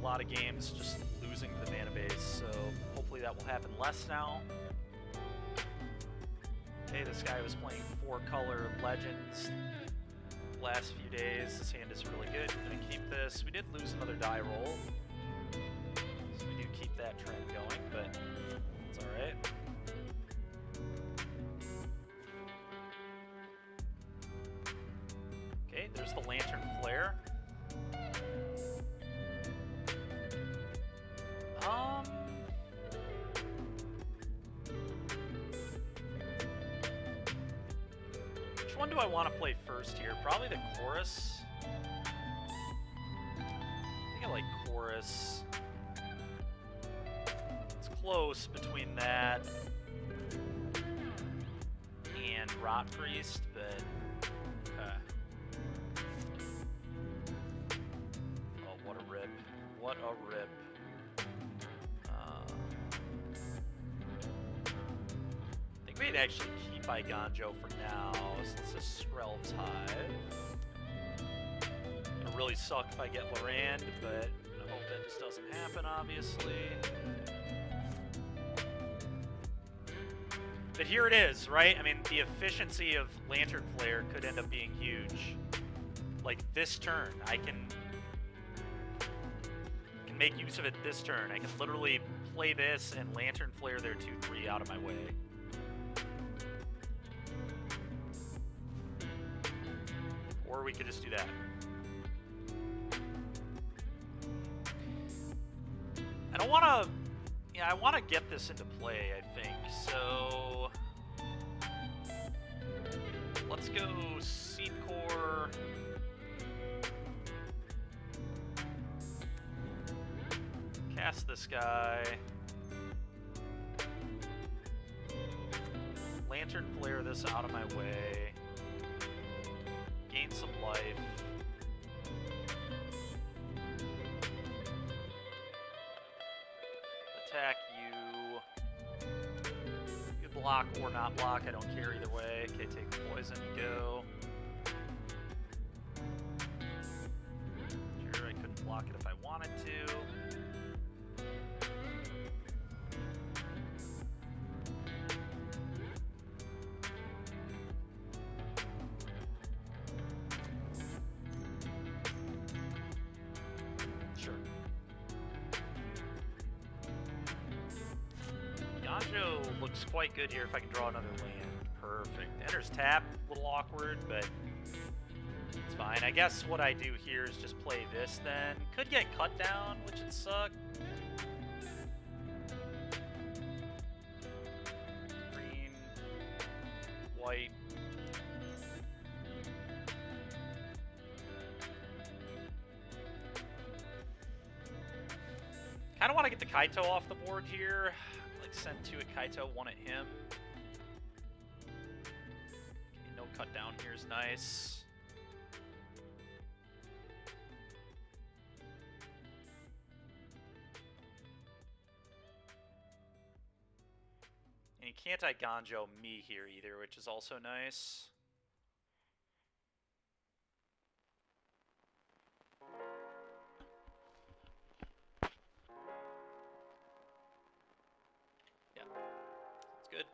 lot of games just losing to the mana base, so hopefully that will happen less now. Okay, this guy was playing 4-color Legends last few days. This hand is really good. We're going to keep this. We did lose another die roll, so we do keep that trend going, but it's alright. Okay, there's the Lantern Flare. Which one do I want to play first here? Probably the Chorus. I think I like Chorus. It's close between that and Rot Priest, but okay. Oh, what a rip. What a rip. I think we'd actually keep Eiganjo for now, since it's Skrelv's Hive. It'll really suck if I get Lorand, but I hope that just doesn't happen, obviously. But here it is, right? I mean, the efficiency of Lantern Flare could end up being huge. Like, this turn, I can make use of it this turn. I can literally play this and Lantern Flare their 2-3 out of my way. Or we could just do that. I don't want to... Yeah, I want to get this into play, I think. So... let's go Seed Core. Cast this guy. Lantern Flare this out of my way. Gain some life. Attack you. You block or not block, I don't care either way. Okay, take the poison, go. Sure, I couldn't block it if I wanted to. Eiganjo looks quite good here if I can draw another land. Perfect. Enters tap, a little awkward, but it's fine. I guess what I do here is just play this then. Could get cut down, which would suck. Green, white. Kind of want to get the Kaito off the board here. Like send 2 at Kaito, 1 at him. Okay, no cut down here is nice. And he can't Eiganjo me here either, which is also nice. Yeah, that's good.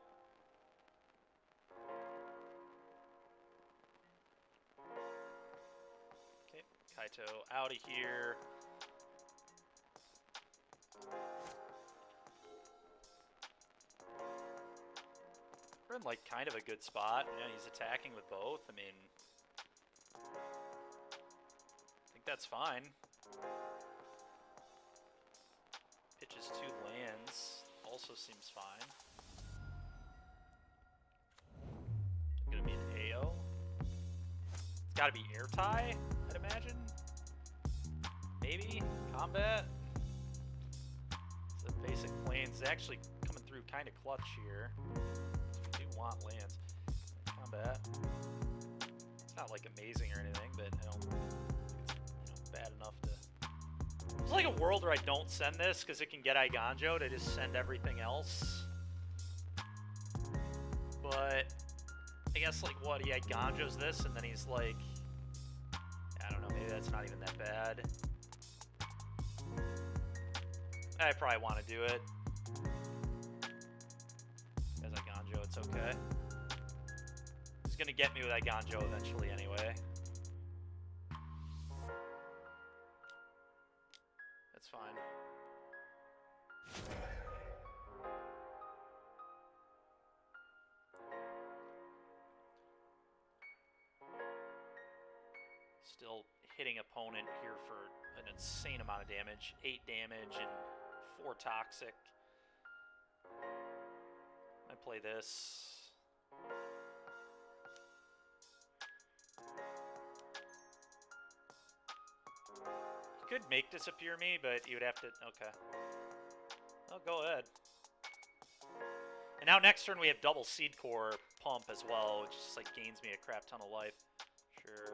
Okay, Kaito out of here. We're in like kind of a good spot. Yeah, he's attacking with both. I mean, I think that's fine. Pitches 2 lands. Also seems fine. Gonna be an AO. It's gotta be Airtie, I'd imagine. Maybe combat. So basic planes actually coming through kind of clutch here. We do want lands. Combat. It's not like amazing or anything, but I don't think it's bad enough to. It's like a world where I don't send this because it can get Eiganjo to just send everything else. But I guess like what, he Eiganjos this and then he's like, I don't know, maybe that's not even that bad. I probably want to do it. As Iganjo, it's okay. He's going to get me with Iganjo eventually anyway. That's fine. Still hitting opponent here for an insane amount of damage. 8 damage and 4 toxic. I play this. You could make disappear me, but you would have to... Okay. Oh, go ahead. And now next turn we have double Seed Core pump as well, which just like gains me a crap ton of life. Sure.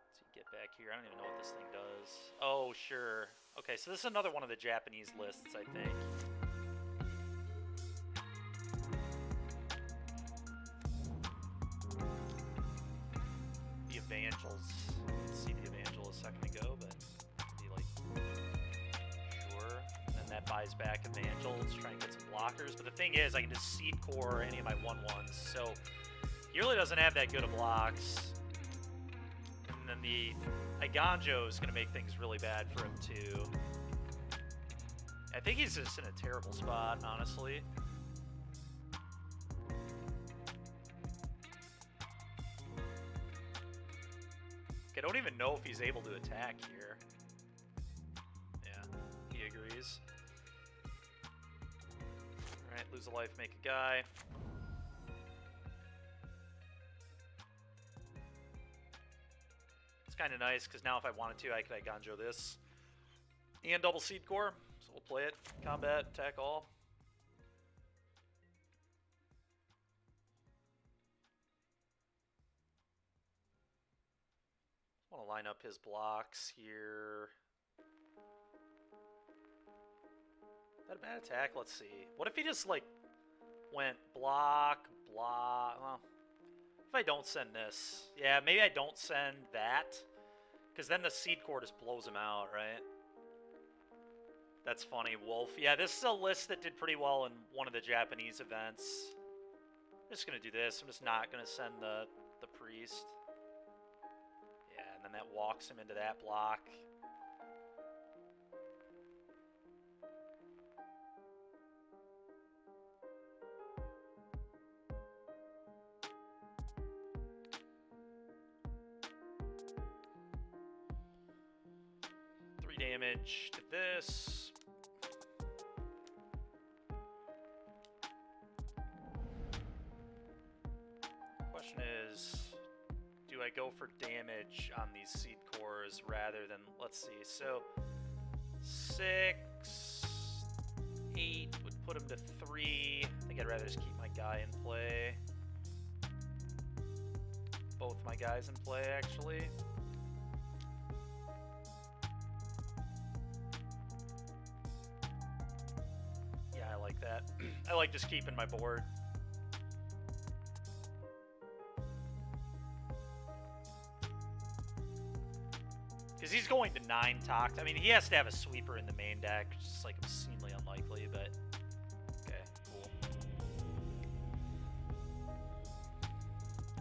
Let's see, get back here. I don't even know what this thing does. Oh, sure. Okay, so this is another one of the Japanese lists, I think. The Evangels. I didn't see the Evangel a second ago, but be like, sure. And then that buys back Evangels, try and get some blockers. But the thing is, I can just Seed Core any of my 1/1s, so he really doesn't have that good of blocks. And then the Iganjo is going to make things really bad for him, too. I think he's just in a terrible spot, honestly. I don't even know if he's able to attack here. Yeah, he agrees. Alright, lose a life, make a guy. It's kind of nice, because now if I wanted to, I could Iganjo this. And double Seed Core. So we'll play it. Combat, attack all. I want to line up his blocks here. Is that a bad attack? Let's see. What if he just, like, went block, block? Well, if I don't send this. Yeah, maybe I don't send that. Because then the Seed Core just blows him out, right? That's funny. Wolf. Yeah, this is a list that did pretty well in one of the Japanese events. I'm just going to do this. I'm just not going to send the priest. Yeah, and then that walks him into that block. Damage to this. Question is, do I go for damage on these Seed Cores rather than, let's see, so 6, 8 would put him to 3. I think I'd rather just keep my guy in play. Both my guys in play, actually. That. I like just keeping my board. Because he's going to 9 tox. I mean, he has to have a sweeper in the main deck, which is like obscenely unlikely, but okay, cool.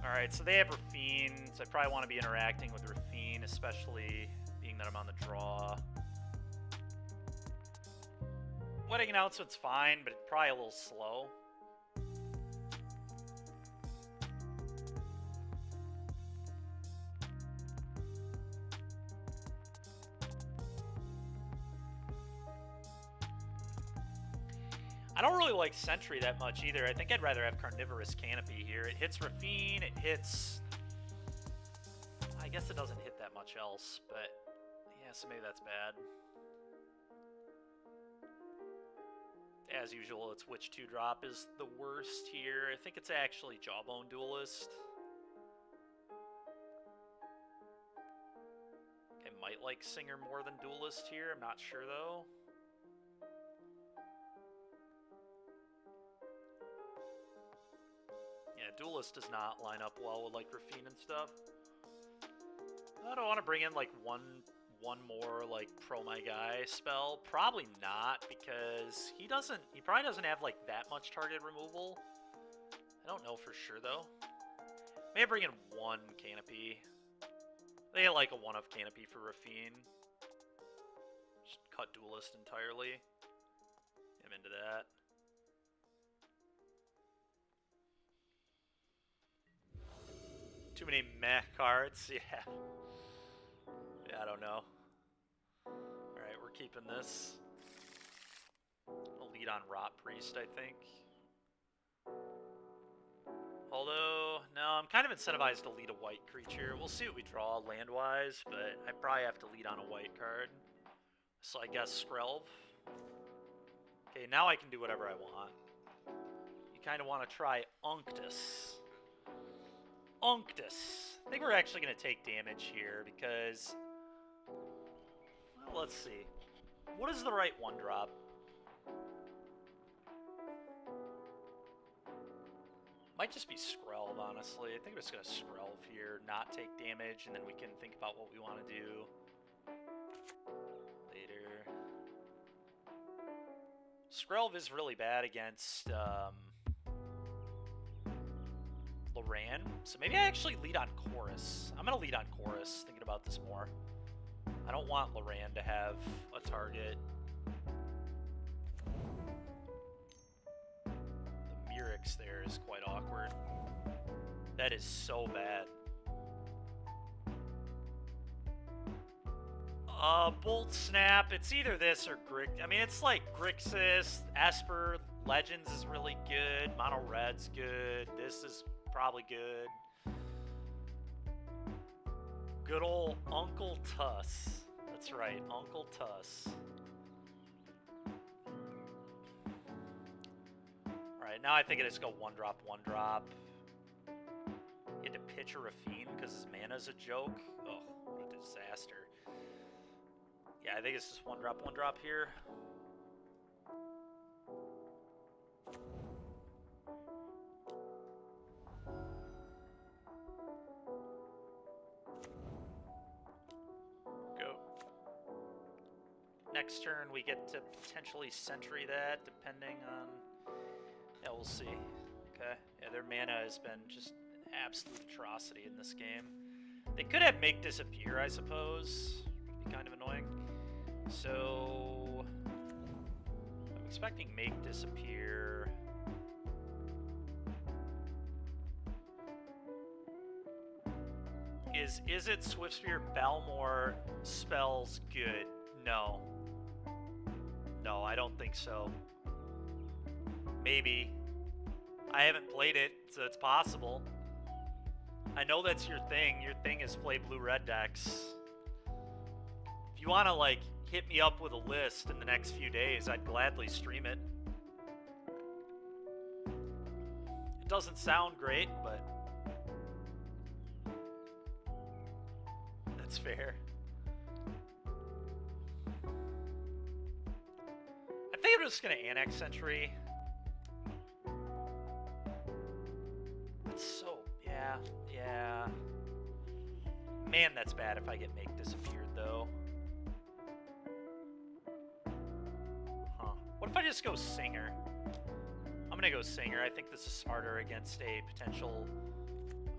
Alright, so they have Rafine, so I probably want to be interacting with Rafine, especially being that I'm on the draw. Wedding announcement's fine, but it's probably a little slow. I don't really like Sentry that much either. I think I'd rather have Carnivorous Canopy here. It hits Rafine, it hits... I guess it doesn't hit that much else, but... yeah, so maybe that's bad. As usual, its Witch 2-drop is the worst here. I think it's actually Jawbone Duelist. I might like Singer more than Duelist here. I'm not sure, though. Yeah, Duelist does not line up well with, like, Rafine and stuff. I don't want to bring in, like, one one more like pro my guy spell? Probably not, because he probably doesn't have like that much target removal. I don't know for sure though. Maybe bring in one canopy. They get like a 1-of canopy for Raffine. Just cut duelist entirely. I'm into that. Too many meh cards, yeah. Yeah, I don't know. Alright, we're keeping this. I'll lead on Rot Priest, I think. Although, no, I'm kind of incentivized to lead a white creature. We'll see what we draw land-wise, but I probably have to lead on a white card. So I guess Skrelv. Okay, now I can do whatever I want. You kind of want to try Unctus. Unctus. I think we're actually going to take damage here because... Well, let's see. What is the right 1-drop? Might just be Skrelv, honestly. I think I'm just going to Skrelv here, not take damage, and then we can think about what we want to do later. Skrelv is really bad against Loran, so maybe I actually lead on Chorus. I'm going to lead on Chorus, thinking about this more. I don't want Loran to have a target. The Mirrex there is quite awkward. That is so bad. Bolt Snap, it's either this or Grixis. I mean, it's like Grixis, Esper, Legends is really good, Mono Red's good, this is probably good. Good old Uncle Tuss. That's right, Uncle Tuss. Alright, now I think I just go 1-drop, 1-drop. He had to pitch a Raffine because his mana's a joke. Oh, what a disaster. Yeah, I think it's just 1-drop, 1-drop here. Go. Next turn, we get to potentially Sentry that, depending on... Yeah, we'll see. Okay. Yeah, their mana has been just an absolute atrocity in this game. They could have Make Disappear, I suppose. It'd be kind of annoying. So... I'm expecting Make Disappear. Is it Swiftspear Balmor spells good? No. No, I don't think so. Maybe. I haven't played it, so it's possible. I know that's your thing. Your thing is play blue-red decks. If you want to, like, hit me up with a list in the next few days, I'd gladly stream it. It doesn't sound great, but... that's fair. I think I'm just going to Annex Sentry. It's so... yeah. Man, that's bad if I get Make Disappeared, though. Huh. What if I just go Singer? I'm going to go Singer. I think this is smarter against a potential...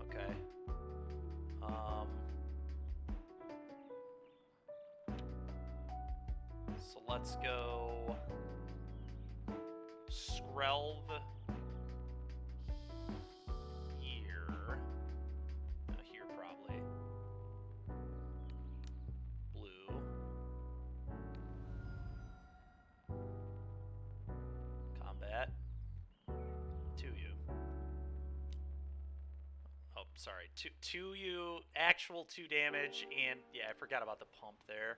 Okay. So let's go... Skrelv... here. Here, probably. Blue. Combat. 2U. Oh, sorry. 2U, actual 2 damage, and... yeah, I forgot about the pump there.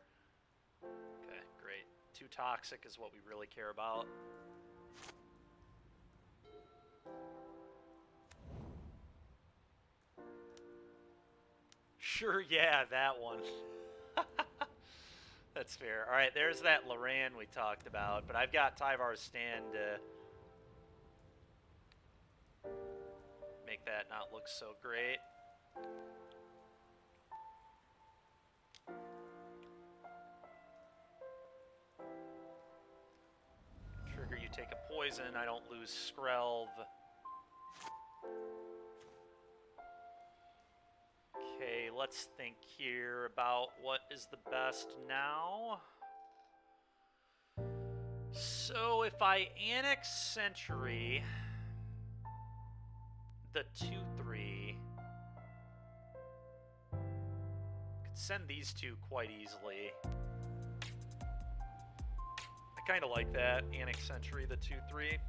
Okay, great. 2 toxic is what we really care about. Sure, yeah, that one. That's fair. Alright, there's that Loran we talked about, but I've got Tyvar's Stand to make that not look so great. poison, I don't lose Skrelv. Okay, let's think here about what is the best now. So if I annex Sentry, the 2-3, could send these two quite easily. I kind of like that, annex Sentry, the 2-3.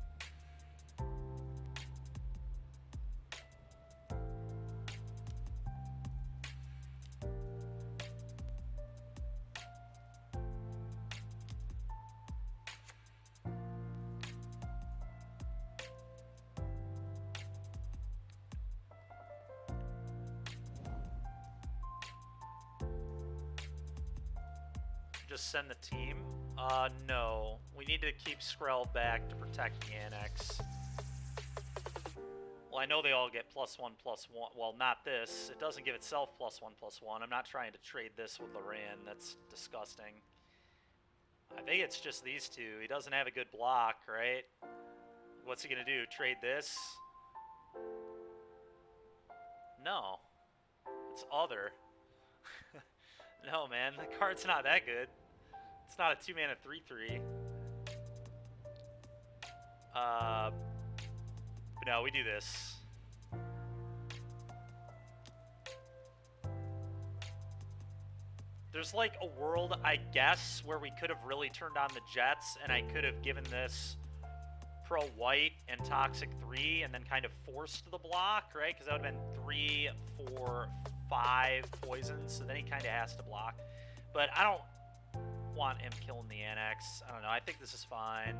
Just send the team? No. We need to keep Skrell back to protect the annex. Well, I know they all get +1/+1. Well, not this. It doesn't give itself +1/+1. I'm not trying to trade this with Loran. That's disgusting. I think it's just these two. He doesn't have a good block, right? What's he gonna do? Trade this? No. It's other. No, man. The card's not that good. It's not a 2-mana 3/3. But no, we do this. There's like a world, I guess, where we could have really turned on the Jets and I could have given this Pro White and Toxic 3 and then kind of forced the block, right? Because that would have been 3, 4, 5 poisons, so then he kind of has to block. But I don't want him killing the annex. I don't know. I think this is fine.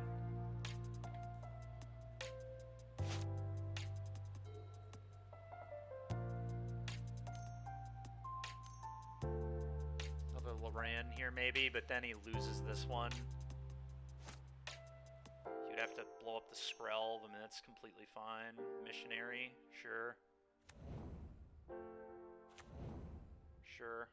Another Loran here maybe, but then he loses this one. You'd have to blow up the Skrelv. I mean, that's completely fine. Missionary, sure. Sure.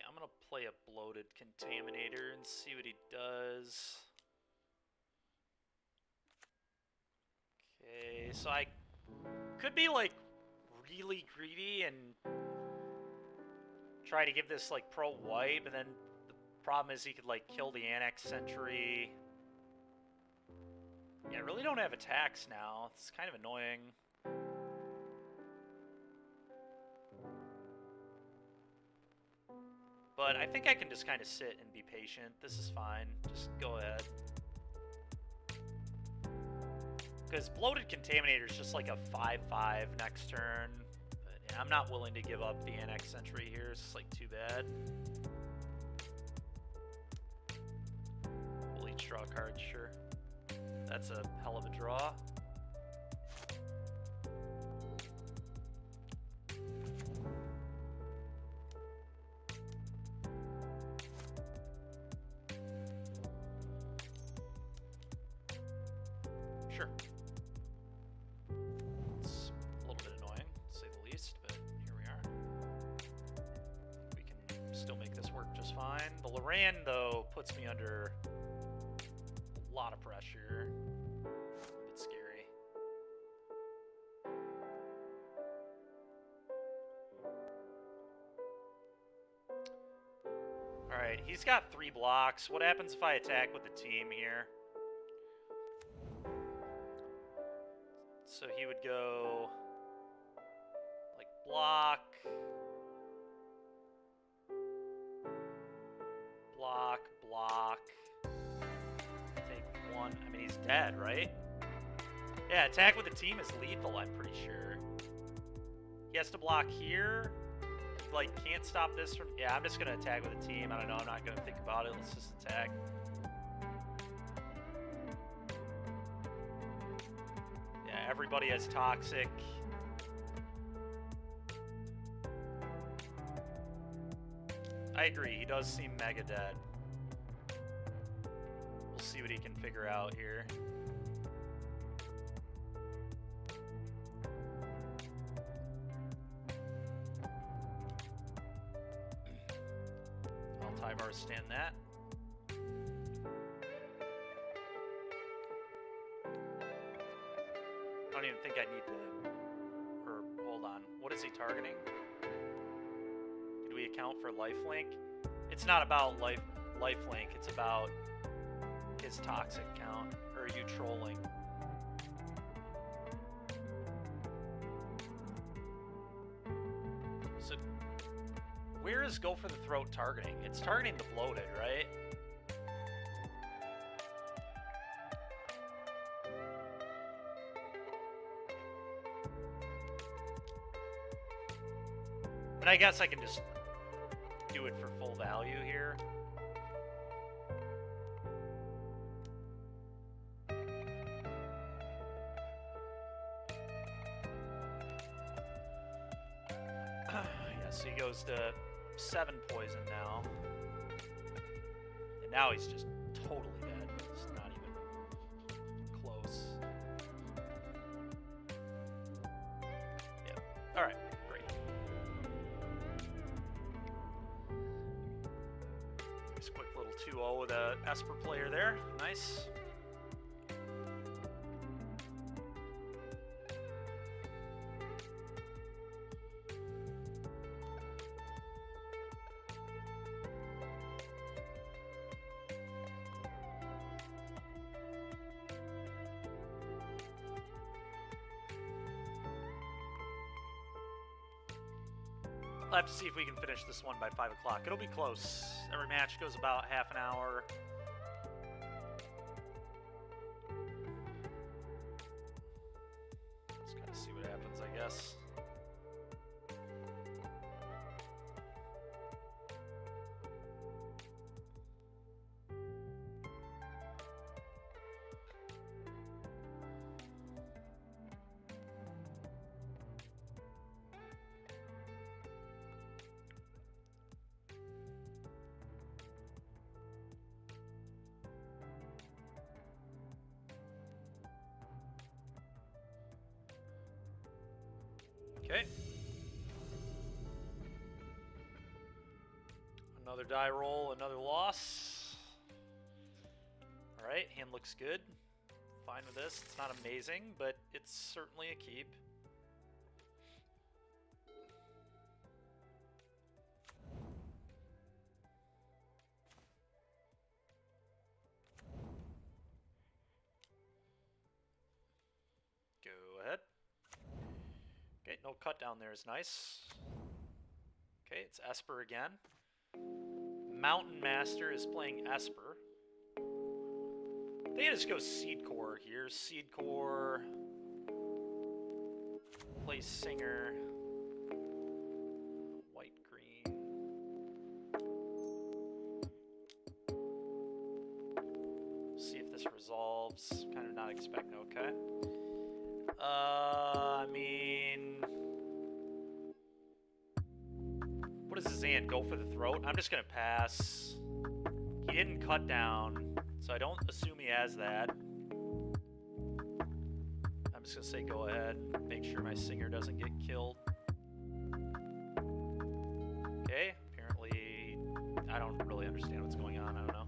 I'm gonna play a Bloated Contaminator and see what he does. Okay, so I could be like really greedy and try to give this like Pro White, but then the problem is he could like kill the Annex Sentry. Yeah, I really don't have attacks now. It's kind of annoying. But I think I can just kind of sit and be patient. This is fine. Just go ahead. Because Bloated Contaminator is just like a 5/5 next turn. But yeah, I'm not willing to give up the Annex Sentry here. It's like too bad. We'll each draw a card, sure. That's a hell of a draw. Sure. It's a little bit annoying, to say the least, but here we are. We can still make this work just fine. The Loran, though, puts me under a lot of pressure. A bit scary. Alright, he's got 3 blocks. What happens if I attack with the team here? So he would go like block, block, block, take 1. I mean, he's dead, right? Yeah, attack with the team is lethal, I'm pretty sure. He has to block here. He, like, can't stop this from... Yeah, I'm just going to attack with the team. I don't know. I'm not going to think about it. Let's just attack. Everybody has Toxic. I agree, he does seem mega dead. We'll see what he can figure out here. understand that. I don't even think I need to... Or, hold on. What is he targeting? Did we account for lifelink? It's not about lifelink. It's about his toxic count. Or are you trolling? So, where is Go for the Throat targeting? It's targeting the bloated, right? And I guess I can just do it for full value here. Yeah, so he goes to 7 poison now. And now he's just totally dead. It's not even close. Yeah. Alright, great. Nice quick little 2-0 with a Esper player there. Nice. I'll have to see if we can finish this one by 5 o'clock. It'll be close. Every match goes about half an hour. Let's kind of see what happens, I guess. Okay. Another die roll, another loss. Alright, hand looks good. Fine with this. It's not amazing, but it's certainly a keep. Go ahead. Okay, no cut down there is nice. Okay, it's Esper again. Mountain Master is playing Esper. They just go Seed Core here. Seed Core. Play Singer. White, green. See if this resolves. Kind of not expecting, okay. I mean... What does his hand go for the throat? I'm just gonna pass. He didn't cut down, so I don't assume he has that. I'm just gonna say go ahead. Make sure my singer doesn't get killed. Okay, apparently I don't really understand what's going on. I don't know.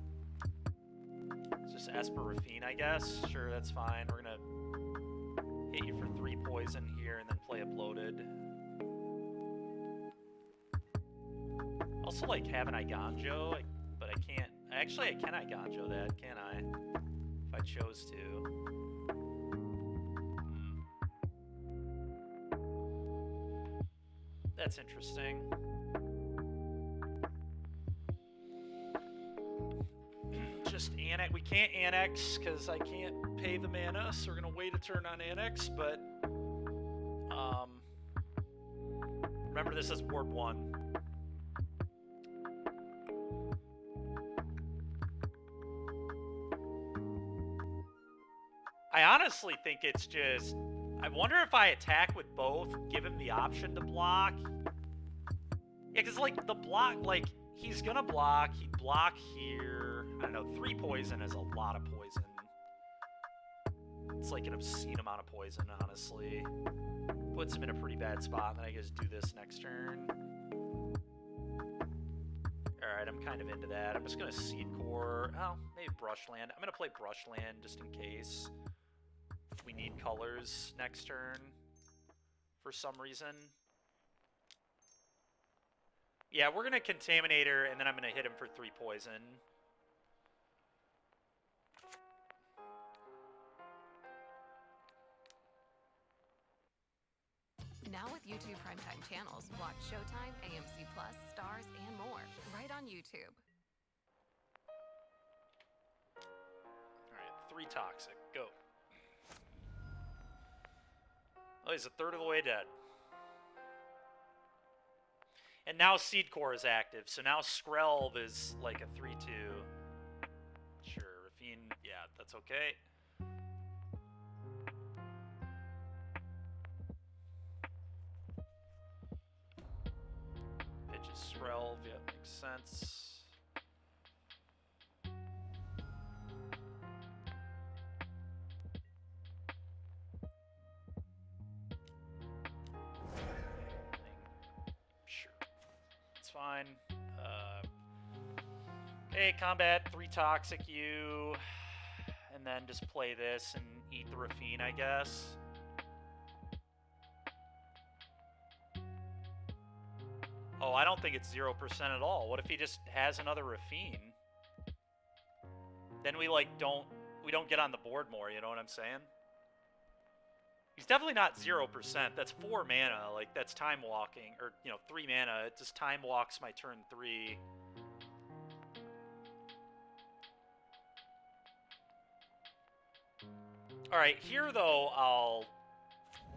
It's just Esper Rafine, I guess. Sure, that's fine. We're gonna hit you for 3 poison here and then play a bloated. Also like have an Iganjo, but I can't. Actually, I can Iganjo that, can I? If I chose to. That's interesting. Just annex. We can't annex because I can't pay the mana, so we're gonna wait a turn on annex. But remember, this is Ward 1. I honestly think it's just... I wonder if I attack with both, give him the option to block. Yeah, because, like, the block, like, he's gonna block. He'd block here. I don't know, 3 poison is a lot of poison. It's like an obscene amount of poison, honestly. Puts him in a pretty bad spot, and then I just do this next turn. Alright, I'm kind of into that. I'm just going to Seed Core. Oh, maybe Brushland. I'm going to play Brushland just in case we need colors next turn for some reason. Yeah, we're going to Contaminator, and then I'm going to hit him for 3 poison. Now with YouTube Primetime channels, watch Showtime, AMC+, Stars, and more, right on YouTube. Alright, 3 Toxic. Go. Oh, he's a third of the way dead. And now Seed Core is active, so now Skrelv is like a 3-2. Sure, Rafine, yeah, that's okay. Pitches Skrelv, yeah, makes sense. Sure, it's fine. Okay, combat 3 Toxic you, and then just play this and eat the Rafine, I guess. Oh, I don't think it's 0% at all. What if he just has another Rafine? Then we like don't get on the board more, you know what I'm saying? He's definitely not 0%. That's 4 mana. Like, that's time walking. Or, you know, 3 mana. It just time walks my turn 3. Alright, here, though,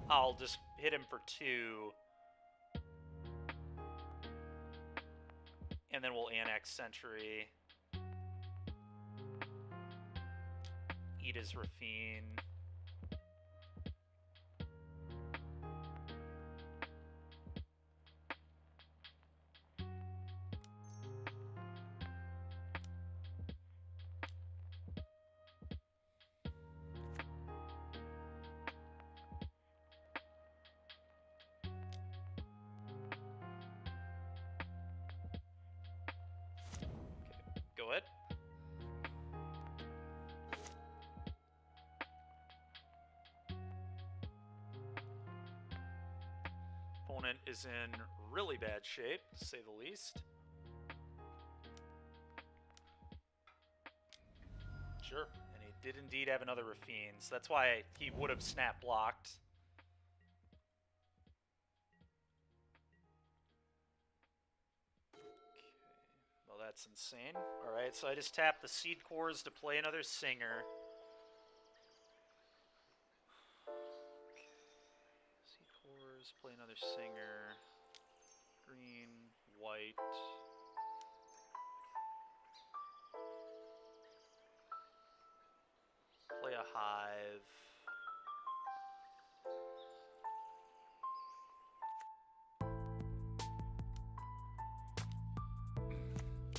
I'll just hit him for 2. And then we'll annex Sentry. Eat his Rafine. Go ahead. Opponent is in really bad shape, to say the least. Sure, and he did indeed have another Rafine, so that's why he would have snap blocked. Well, that's insane. Alright, so I just tapped the Seed Cores to play another Singer. Okay. Seed Cores, play another Singer. Green, white. Play a Hive.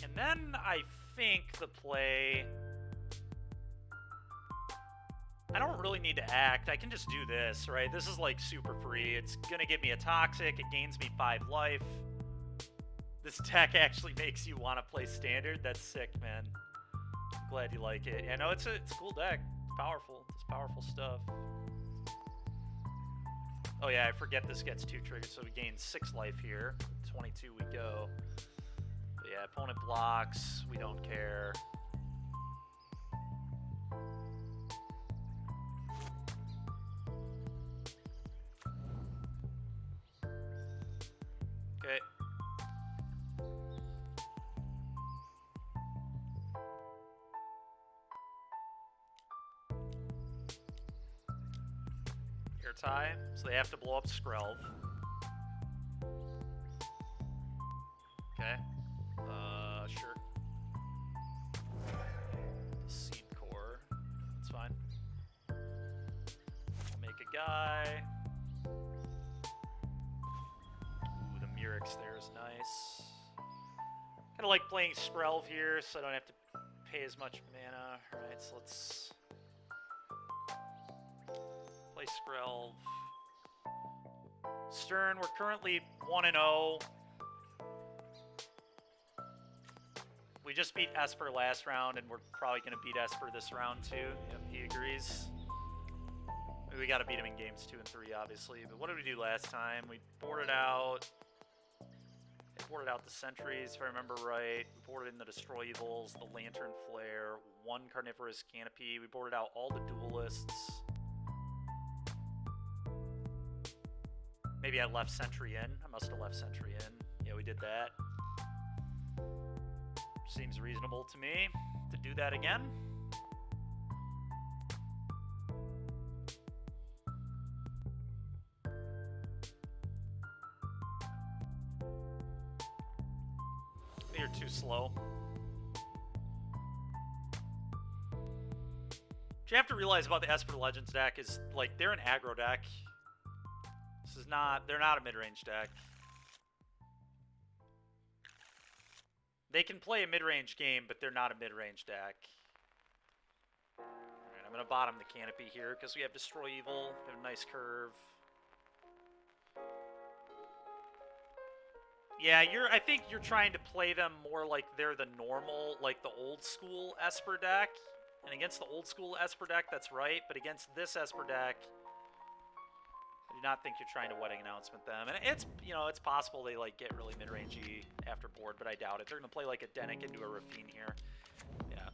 And then I think the play... I don't really need to act. I can just do this, right? This is like super free. It's gonna give me a Toxic. It gains me 5 life. This deck actually makes you want to play Standard. That's sick, man. Glad you like it. Yeah, no, it's a cool deck. It's powerful. It's powerful stuff. Oh yeah, I forget this gets 2 triggers, so we gain 6 life here. 22 we go. But yeah, opponent blocks. We don't care. Okay. Air tie, so they have to blow up Skrelv. Okay. Sure. Seed Core. That's fine. I'll make a guy. Ooh, the Murex there is nice. Kind of like playing Skrelv here, so I don't have to pay as much mana. Alright, so let's play Skrelv. Stern, we're currently 1-0. We just beat Esper last round, and we're probably going to beat Esper this round too. Yep, he agrees. We got to beat him in games 2 and 3, obviously. But what did we do last time? We boarded out... They boarded out the Sentries, if I remember right. We boarded in the Destroy Evils, the Lantern Flare, 1 Carnivorous Canopy. We boarded out all the Duelists. Maybe I left Sentry in. I must have left Sentry in. Yeah, we did that. Seems reasonable to me to do that again. You're too slow. What you have to realize about the Esper Legends deck is, like, they're an aggro deck. They're not a mid-range deck. They can play a mid-range game, but they're not a mid-range deck. Alright, I'm going to bottom the Canopy here because we have Destroy Evil. We have a nice curve. Yeah, I think you're trying to play them more like they're the normal, like the old school Esper deck. And against the old school Esper deck, that's right. But against this Esper deck, I do not think you're trying to wedding announcement them. And it's, you know, it's possible they like get really mid-rangey after board, but I doubt it. They're going to play like a Dennick into a Rafine here. Yeah.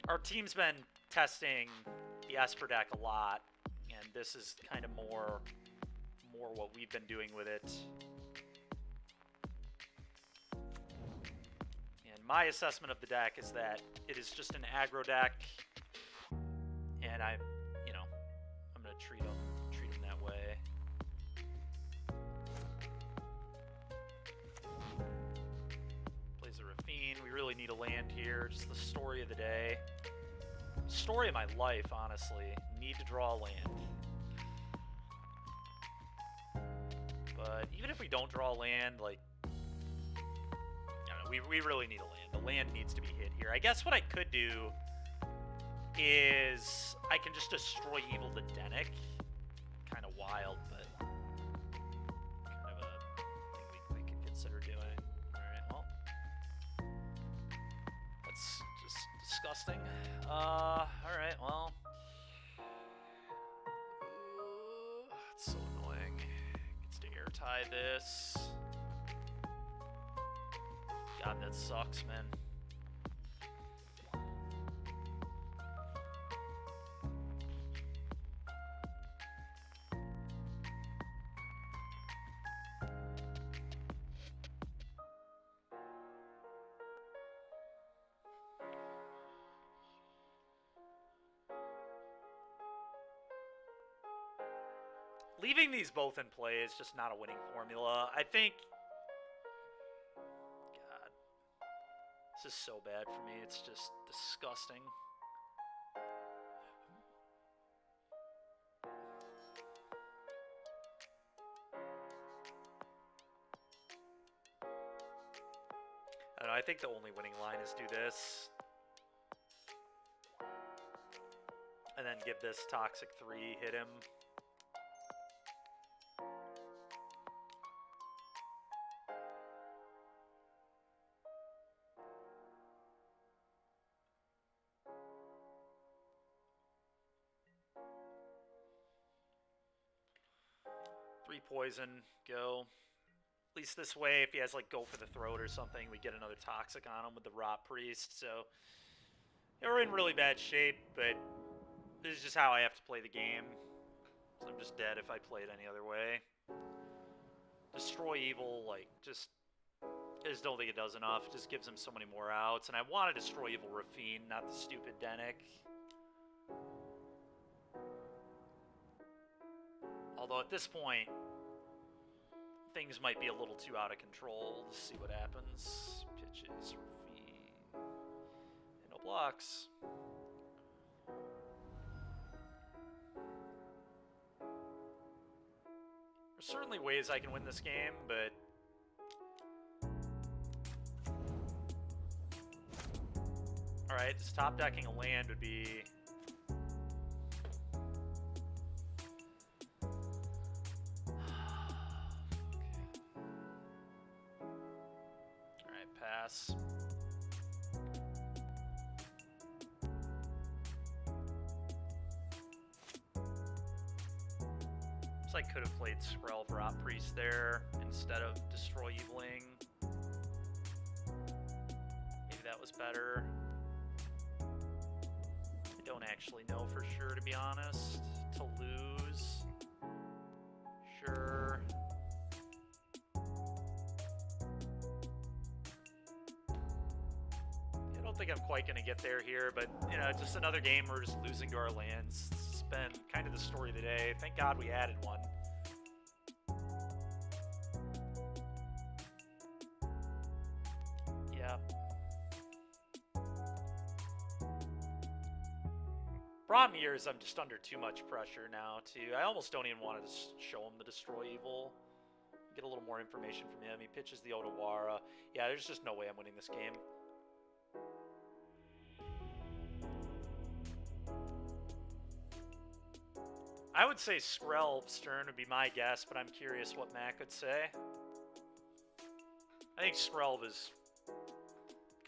Our team's been testing the Esper deck a lot, and this is kind of more what we've been doing with it. And my assessment of the deck is that it is just an aggro deck, and I'm going to treat them that way. Plays a Rafine. We really need a land here. Just the story of the day. Story of my life, honestly. Need to draw a land. But even if we don't draw a land, like, I don't know, we really need a land. The land needs to be hit here. I guess what I could do is I can just destroy Evil the Dennick. Kind of wild, but kind of a thing we could consider doing. Alright, well, that's just disgusting. Alright, well. It's so annoying. Gets to air tie this. God, that sucks, man. Leaving these both in play is just not a winning formula. I think... God. This is so bad for me. It's just disgusting. I don't know, I think the only winning line is do this. And then give this Toxic 3, hit him. Poison, go. At least this way, if he has like go for the throat or something, we get another Toxic on him with the Rot Priest. So yeah, we're in really bad shape, but this is just how I have to play the game. So I'm just dead if I play it any other way. Destroy Evil, like, I just don't think it does enough. It just gives him so many more outs. And I want to Destroy Evil Rafine, not the stupid Dennick. Although at this point, things might be a little too out of control. Let's see what happens. Pitches, Rafine, and no blocks. There's certainly ways I can win this game, but alright, just top decking a land would be pass. I could have played Skrelv Rot Priest there instead of Destroy Eviling. Maybe that was better. I don't actually know for sure, to be honest. To lose. Sure. I don't think I'm quite going to get there here, but, you know, just another game we're just losing to our lands. It's been kind of the story of the day. Thank God we added one. Yeah. Problem here is I'm just under too much pressure now, too. I almost don't even want to show him the Destroy Evil. Get a little more information from him. He pitches the Otawara. Yeah, there's just no way I'm winning this game. I would say Skrelv Stern would be my guess, but I'm curious what Mac would say. I think Skrelv is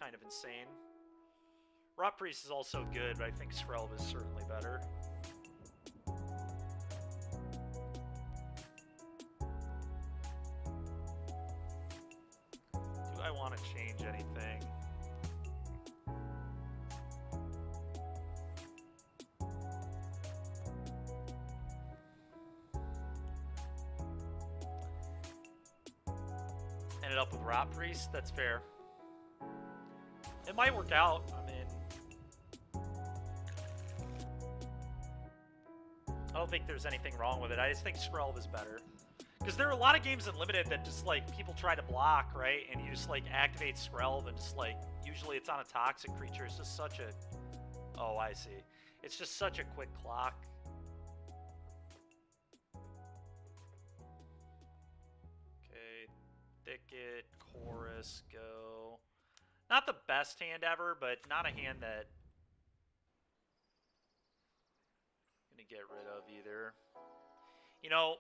kind of insane. Rot Priest is also good, but I think Skrelv is certainly better. Do I want to change anything? Ended up with Rot Priest, that's fair. It might work out. I mean, I don't think there's anything wrong with it. I just think Skrelv is better. Because there are a lot of games in Limited that just, like, people try to block, right? And you just, like, activate Skrelv and just, like, usually it's on a toxic creature. It's just such a... Oh, I see. It's just such a quick clock. Okay. Thicket, Chorus, go. Not the best hand ever, but not a hand that I'm gonna get rid of either. You know,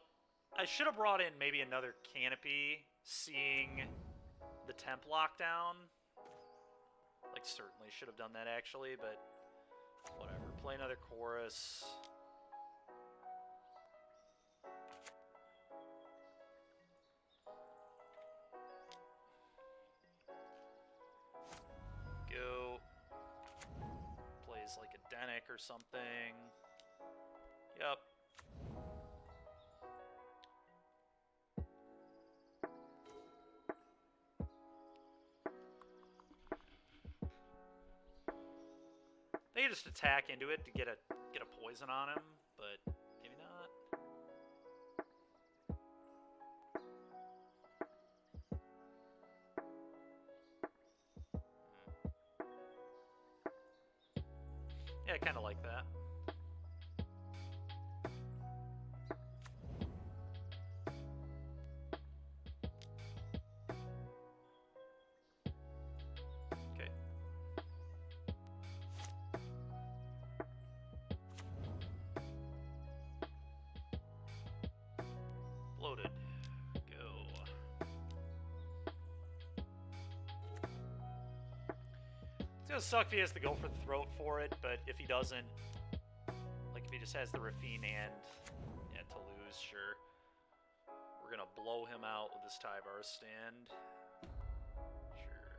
I should have brought in maybe another Canopy, seeing the temp lockdown. Like, certainly should have done that actually, but whatever. Play another Chorus. Go. Plays like a Denic or something. Yep. They just attack into it to get a poison on him, but maybe not. Yeah, I kind of like that. Okay. Loaded. Go. It's gonna suck if he has to go for the throat for it, but if he doesn't, like if he just has the Rafine hand, yeah, to lose, sure. We're gonna blow him out with this Tyvar stand. Sure.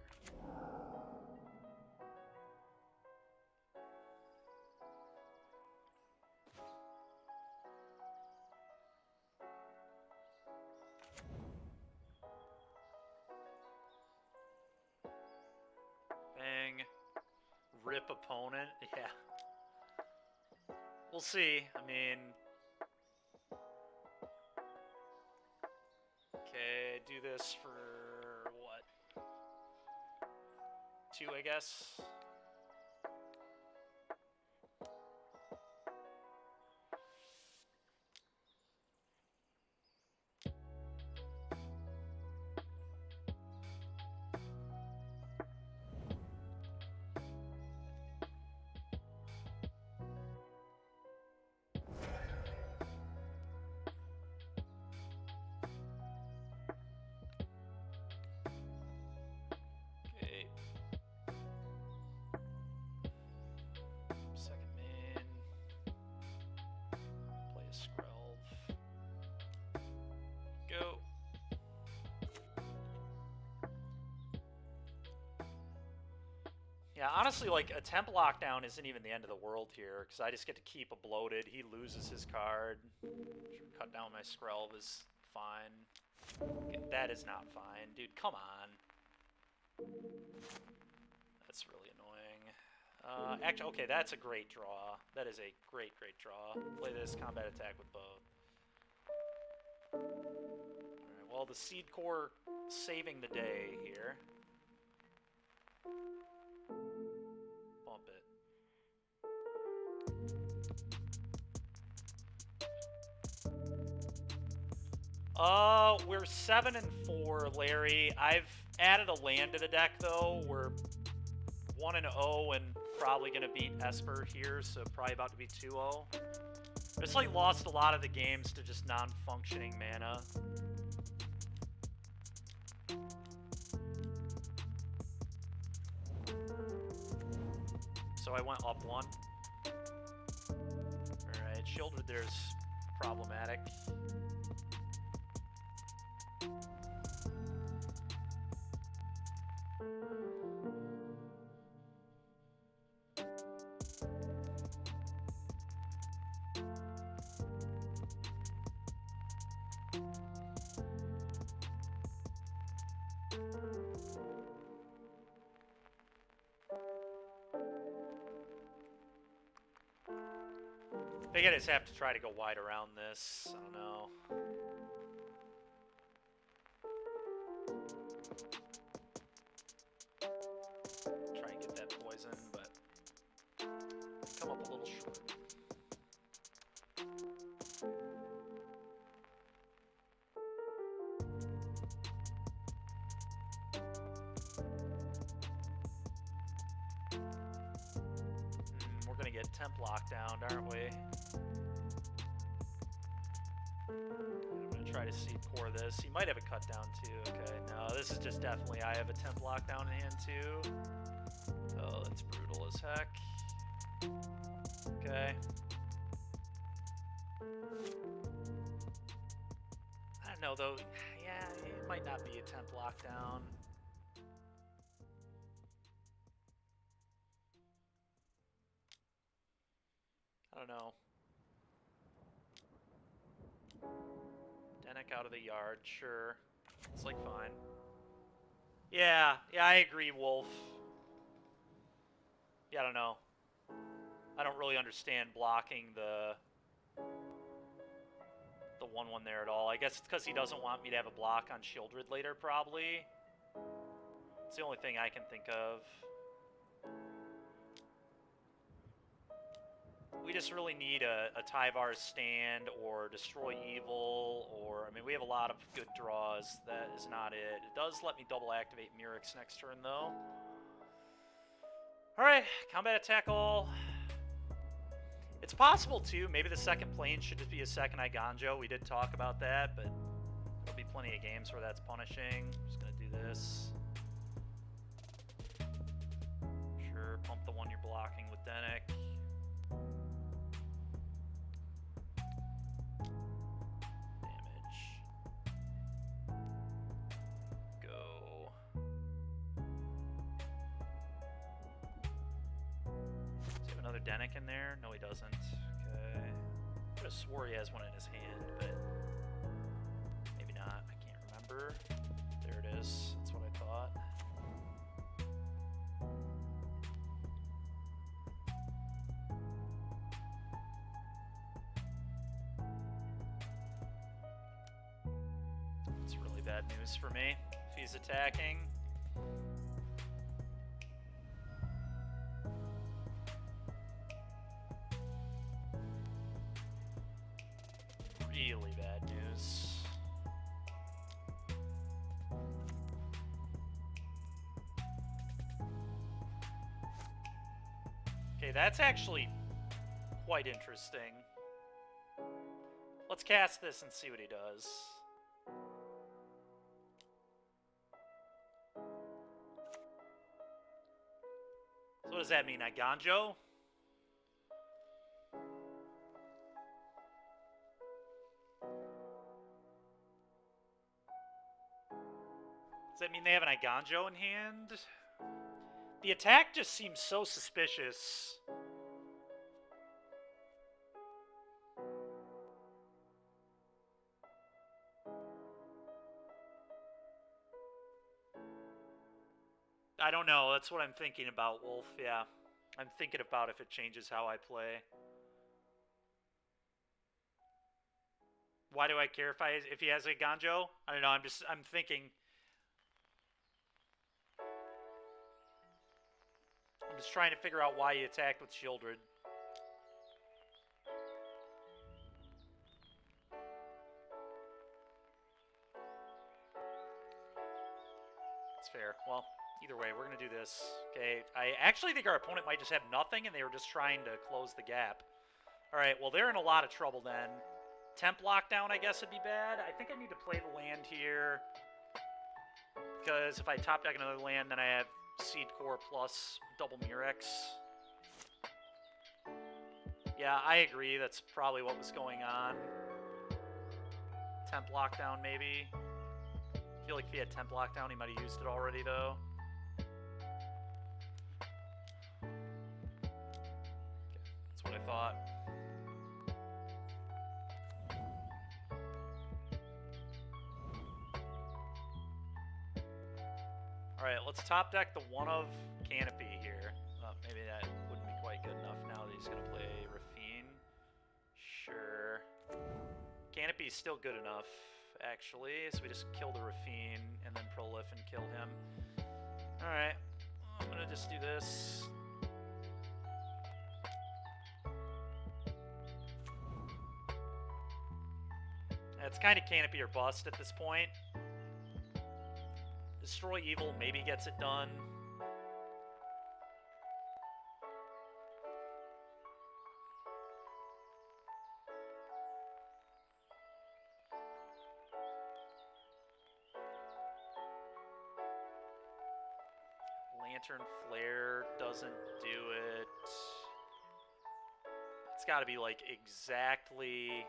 Bang. Rip opponent. Yeah. We'll see. I mean... Okay, do this for what? 2, I guess? Yeah, honestly, like, a temp lockdown isn't even the end of the world here, because I just get to keep a bloated. He loses his card. Cut down my Skrelv is fine. Okay, that is not fine. Dude, come on. That's really annoying. Actually, okay, that's a great draw. That is a great, great draw. Play this combat attack with both. Alright, well, the Seed Core saving the day here. Bump it. We're 7-4, Larry. I've added a land to the deck, though. We're 1-0 and probably going to beat Esper here, so probably about to be 2-0. It's like lost a lot of the games to just non-functioning mana. So I went up 1. Alright, Shieldred there's problematic. I think I just have to try to go wide around this. I don't know. Try and get that poison, but come up a little short. We're gonna get temp lockdown, aren't we? I'm gonna try to Seed Core this. He might have a cut down too. Okay, no, this is just definitely I have a temp lockdown in hand too. Oh, that's brutal as heck. Okay. I don't know though. Yeah, it might not be a temp lockdown. I don't know. Denek out of the yard, sure. It's like fine. Yeah, I agree, Wolf. Yeah, I don't know. I don't really understand blocking the 1/1 there at all. I guess it's because he doesn't want me to have a block on Shieldred later, probably. It's the only thing I can think of. We just really need a Tyvar stand or Destroy Evil, or, I mean, we have a lot of good draws. That is not it. It does let me double activate Mirrex next turn, though. Alright, combat attack all. It's possible, too. Maybe the second plane should just be a second Eiganjo. We did talk about that, but there'll be plenty of games where that's punishing. I'm just going to do this. Sure, pump the one you're blocking with Denek. Denek in there? No, he doesn't. Okay. I could have swore he has one in his hand, but maybe not. I can't remember. There it is. That's what I thought. It's really bad news for me if he's attacking. Really bad news. Okay, that's actually quite interesting. Let's cast this and see what he does. So what does that mean, Eiganjo? Does that mean they have an Eiganjo in hand? The attack just seems so suspicious. I don't know. That's what I'm thinking about, Wolf. Yeah. I'm thinking about if it changes how I play. Why do I care if he has a Ganjo? I don't know. I'm thinking. I'm just trying to figure out why he attacked with Shieldred. It's fair. Well, either way, we're going to do this. Okay, I actually think our opponent might just have nothing, and they were just trying to close the gap. All right, well, they're in a lot of trouble then. Temp lockdown, I guess, would be bad. I think I need to play the land here, because if I top deck another land, then I have Seed Core plus double Murex. Yeah, I agree. That's probably what was going on. Temp lockdown, maybe. I feel like if he had temp lockdown, he might have used it already, though. That's what I thought. Alright, let's top deck the one of Canopy here. Maybe that wouldn't be quite good enough now that he's going to play Rafine. Sure. Canopy's still good enough, actually. So we just kill the Rafine and then Prolif and kill him. Alright, I'm going to just do this. It's kind of Canopy or bust at this point. Destroy Evil maybe gets it done. Lantern Flare doesn't do it. It's got to be like exactly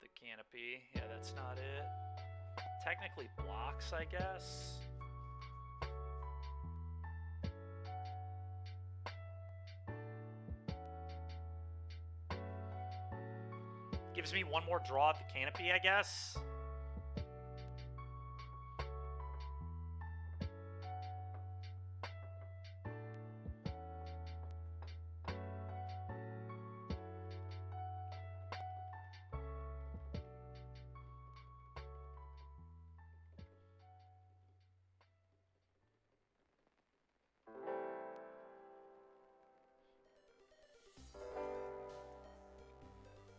the Canopy. Yeah, that's not it. Technically blocks, I guess. Gives me one more draw at the Canopy, I guess.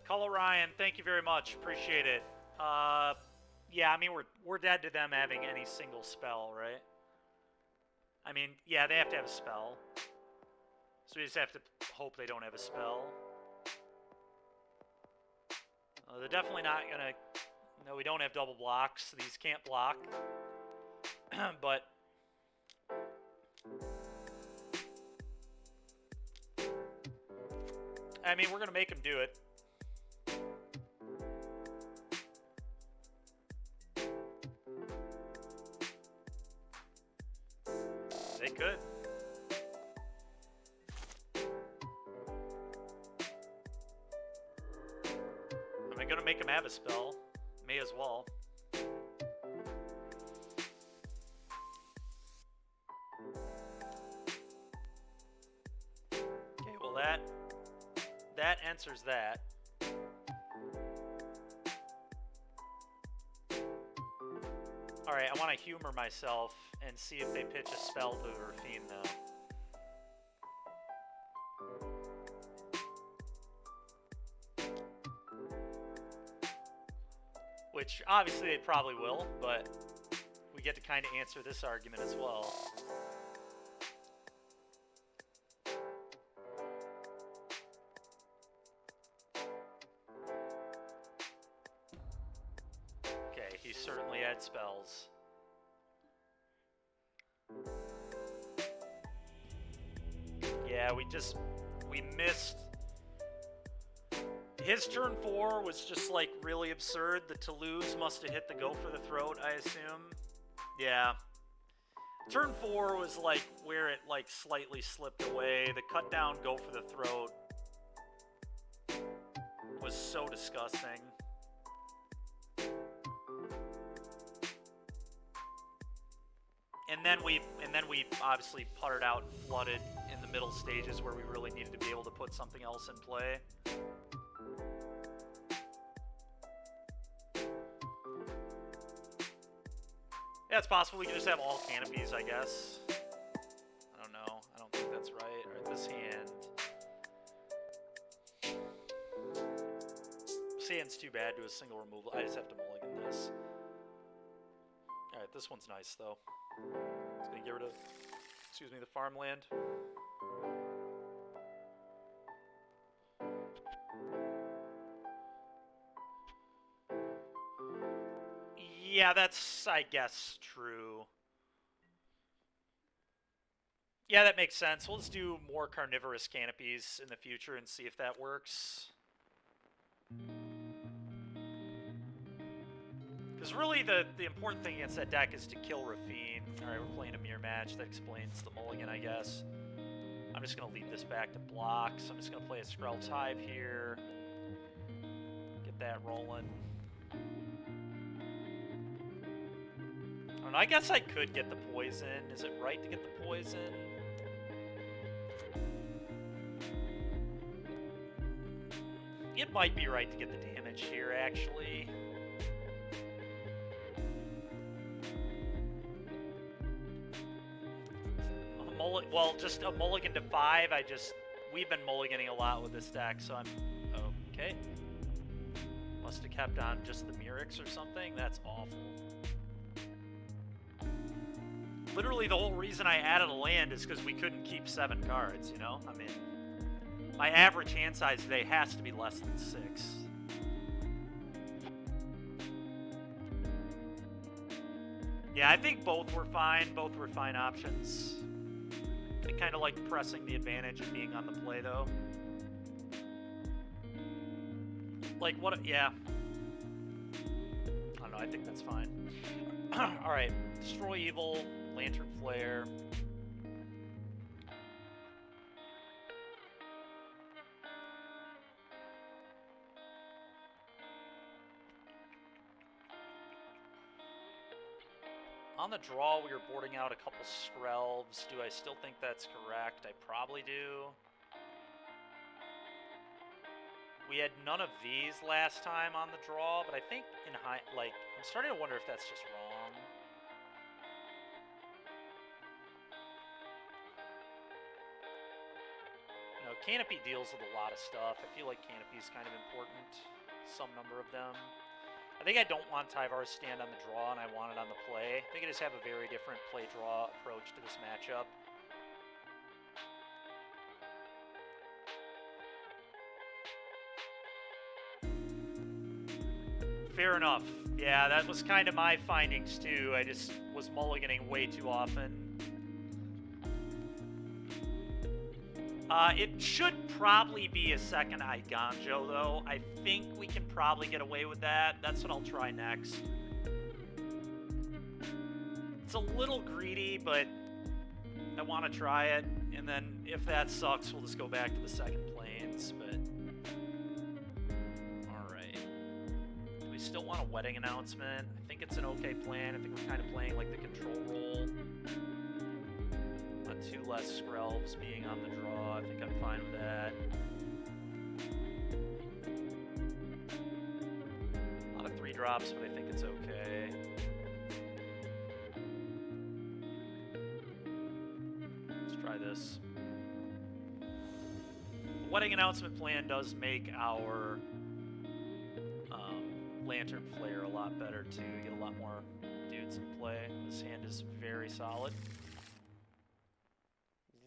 Color Ryan, thank you very much. Appreciate it. Yeah, I mean, we're dead to them having any single spell, right? I mean, yeah, they have to have a spell. So we just have to hope they don't have a spell. They're definitely not going to... No, we don't have double blocks. These can't block. But... I mean, we're going to make them do it. They could. Am I gonna make him have a spell? May as well. Okay, well that answers that. Alright, I want to humor myself and see if they pitch a spell to Rafine, though. Which, obviously, they probably will, but we get to kind of answer this argument as well. Okay, he certainly had spells. Yeah, we missed. His turn 4 was just like really absurd. The Toulouse must have hit the go for the throat, I assume. Yeah. Turn 4 was like where it like slightly slipped away. The cut down, go for the throat was so disgusting. And then we obviously puttered out and flooded in the middle stages where we really needed to be able to put something else in play. Yeah, it's possible we can just have all canopies, I guess. I don't know. I don't think that's right. Alright, this hand. This hand's too bad to a single removal. I just have to mulligan this. Alright, this one's nice, though. It's gonna get rid of, excuse me, the farmland. Yeah, that's, I guess, true. Yeah, that makes sense. We'll just do more carnivorous canopies in the future and see if that works. Because really, the important thing against that deck is to kill Raffine. Alright, we're playing a mirror match. That explains the mulligan, I guess. I'm just going to lead this back to blocks. I'm just going to play a Skrelv's Hive here. Get that rolling. I don't know, I guess I could get the poison. Is it right to get the poison? It might be right to get the damage here, actually. Well, just a mulligan to 5. We've been mulliganing a lot with this deck, so I'm okay. Must have kept on just the Mirrex or something. That's awful. Literally, the whole reason I added a land is because we couldn't keep 7 cards, you know? I mean, my average hand size today has to be less than 6. Yeah, I think both were fine. Both were fine options. I kind of like pressing the advantage of being on the play, though. Like, what? Yeah. I don't know. I think that's fine. Alright. Destroy Evil. Lantern Flare. On the draw, we were boarding out a couple Skrelvs. Do I still think that's correct? I probably do. We had none of these last time on the draw, but I think in high, like, I'm starting to wonder if that's just wrong. You know, Canopy deals with a lot of stuff. I feel like Canopy is kind of important. Some number of them. I think I don't want Tyvar's stand on the draw, and I want it on the play. I think I just have a very different play-draw approach to this matchup. Fair enough. Yeah, that was kind of my findings, too. I just was mulliganing way too often. It should probably be a second Eiganjo, though. I think we can probably get away with that. That's what I'll try next. It's a little greedy, but I want to try it. And then if that sucks, we'll just go back to the second planes. But alright. Do we still want a wedding announcement? I think it's an okay plan. I think we're kind of playing like the control role. 2 less Skrelvs being on the draw. I think I'm fine with that. A lot of 3-drops, but I think it's okay. Let's try this. The wedding announcement plan does make our Lantern Flare a lot better, too. You get a lot more dudes in play. This hand is very solid.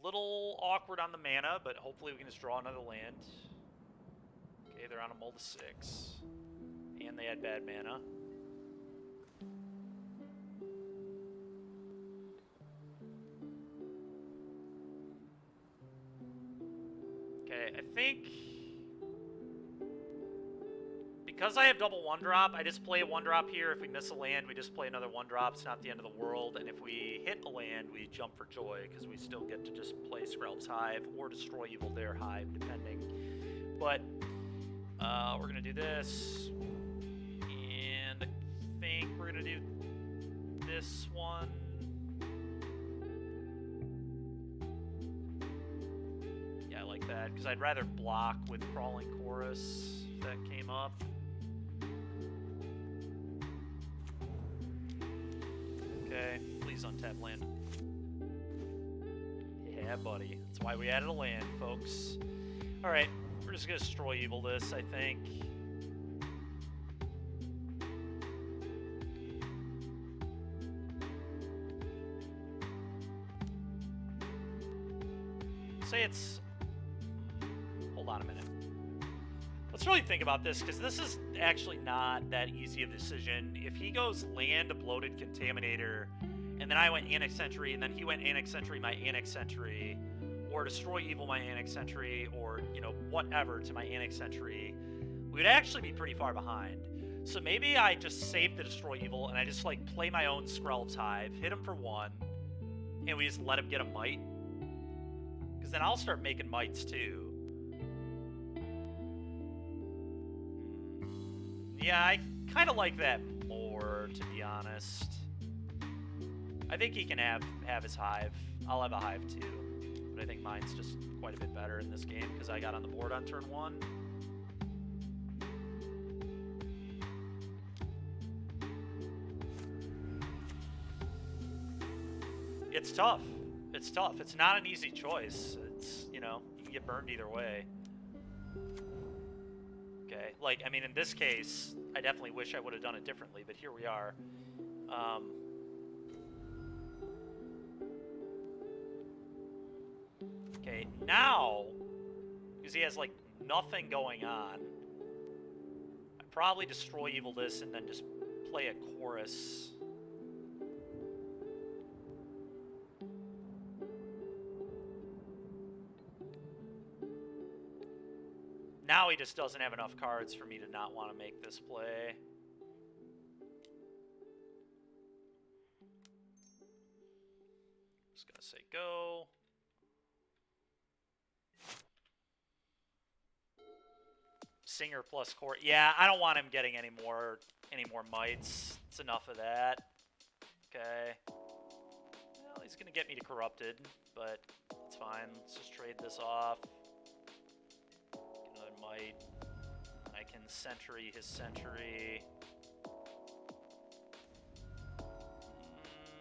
Little awkward on the mana, but hopefully we can just draw another land. Okay, they're on a mull to 6. And they had bad mana. Okay, I think because I have double 1-drop, I just play a 1-drop here. If we miss a land, we just play another 1-drop. It's not the end of the world. And if we hit a land, we jump for joy, because we still get to just play Skrelv's Hive or destroy Evil Dare Hive, depending. But we're going to do this. And I think we're going to do this one. Yeah, I like that, because I'd rather block with Crawling Chorus if that came up. Okay, please untap land. Yeah, buddy. That's why we added a land, folks. Alright, we're just going to destroy Evil this, I think. Say it's... Hold on a minute. Let's really think about this, because this is actually not that easy of a decision. If he goes land a Bloated Contaminator, and then I went Annex Sentry, and then he went Annex Sentry my Annex Sentry, or Destroy Evil my Annex Sentry, or, you know, whatever to my Annex Sentry, we would actually be pretty far behind. So maybe I just save the Destroy Evil, and I just, like, play my own Skrelv's Hive, hit him for 1, and we just let him get a Mite. Because then I'll start making Mites, too. Yeah, I kind of like that more, to be honest. I think he can have his Hive. I'll have a Hive too. But I think mine's just quite a bit better in this game because I got on the board on turn 1. It's tough. It's tough. It's not an easy choice. It's, you know, you can get burned either way. Okay, like, I mean, in this case, I definitely wish I would have done it differently, but here we are. Okay, now, because he has, like, nothing going on, I'd probably destroy Evil this and then just play a Chorus. Now he just doesn't have enough cards for me to not want to make this play. Just gonna say go. Singer plus Core. Yeah, I don't want him getting any more mites. It's enough of that. Okay. Well, he's gonna get me to Corrupted, but it's fine. Let's just trade this off. Might. I can Sentry his Sentry.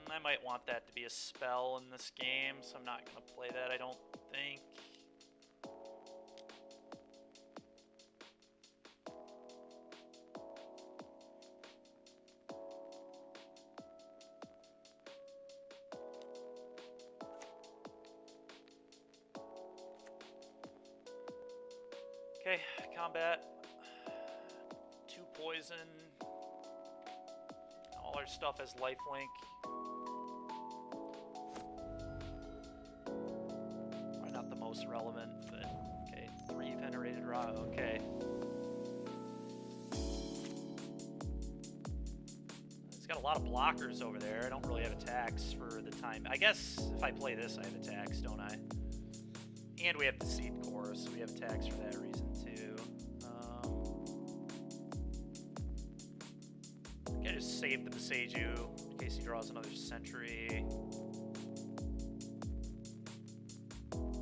I might want that to be a spell in this game, so I'm not going to play that, I don't think. Okay, combat. 2 poison. All our stuff has lifelink. Probably not the most relevant, but okay. 3 venerated raw. Okay. It's got a lot of blockers over there. I don't really have attacks for the time. I guess if I play this, I have attacks, don't I? And we have the Seed Core, so we have attacks for that reason too. I think I just save the Boseiju in case he draws another Sentry.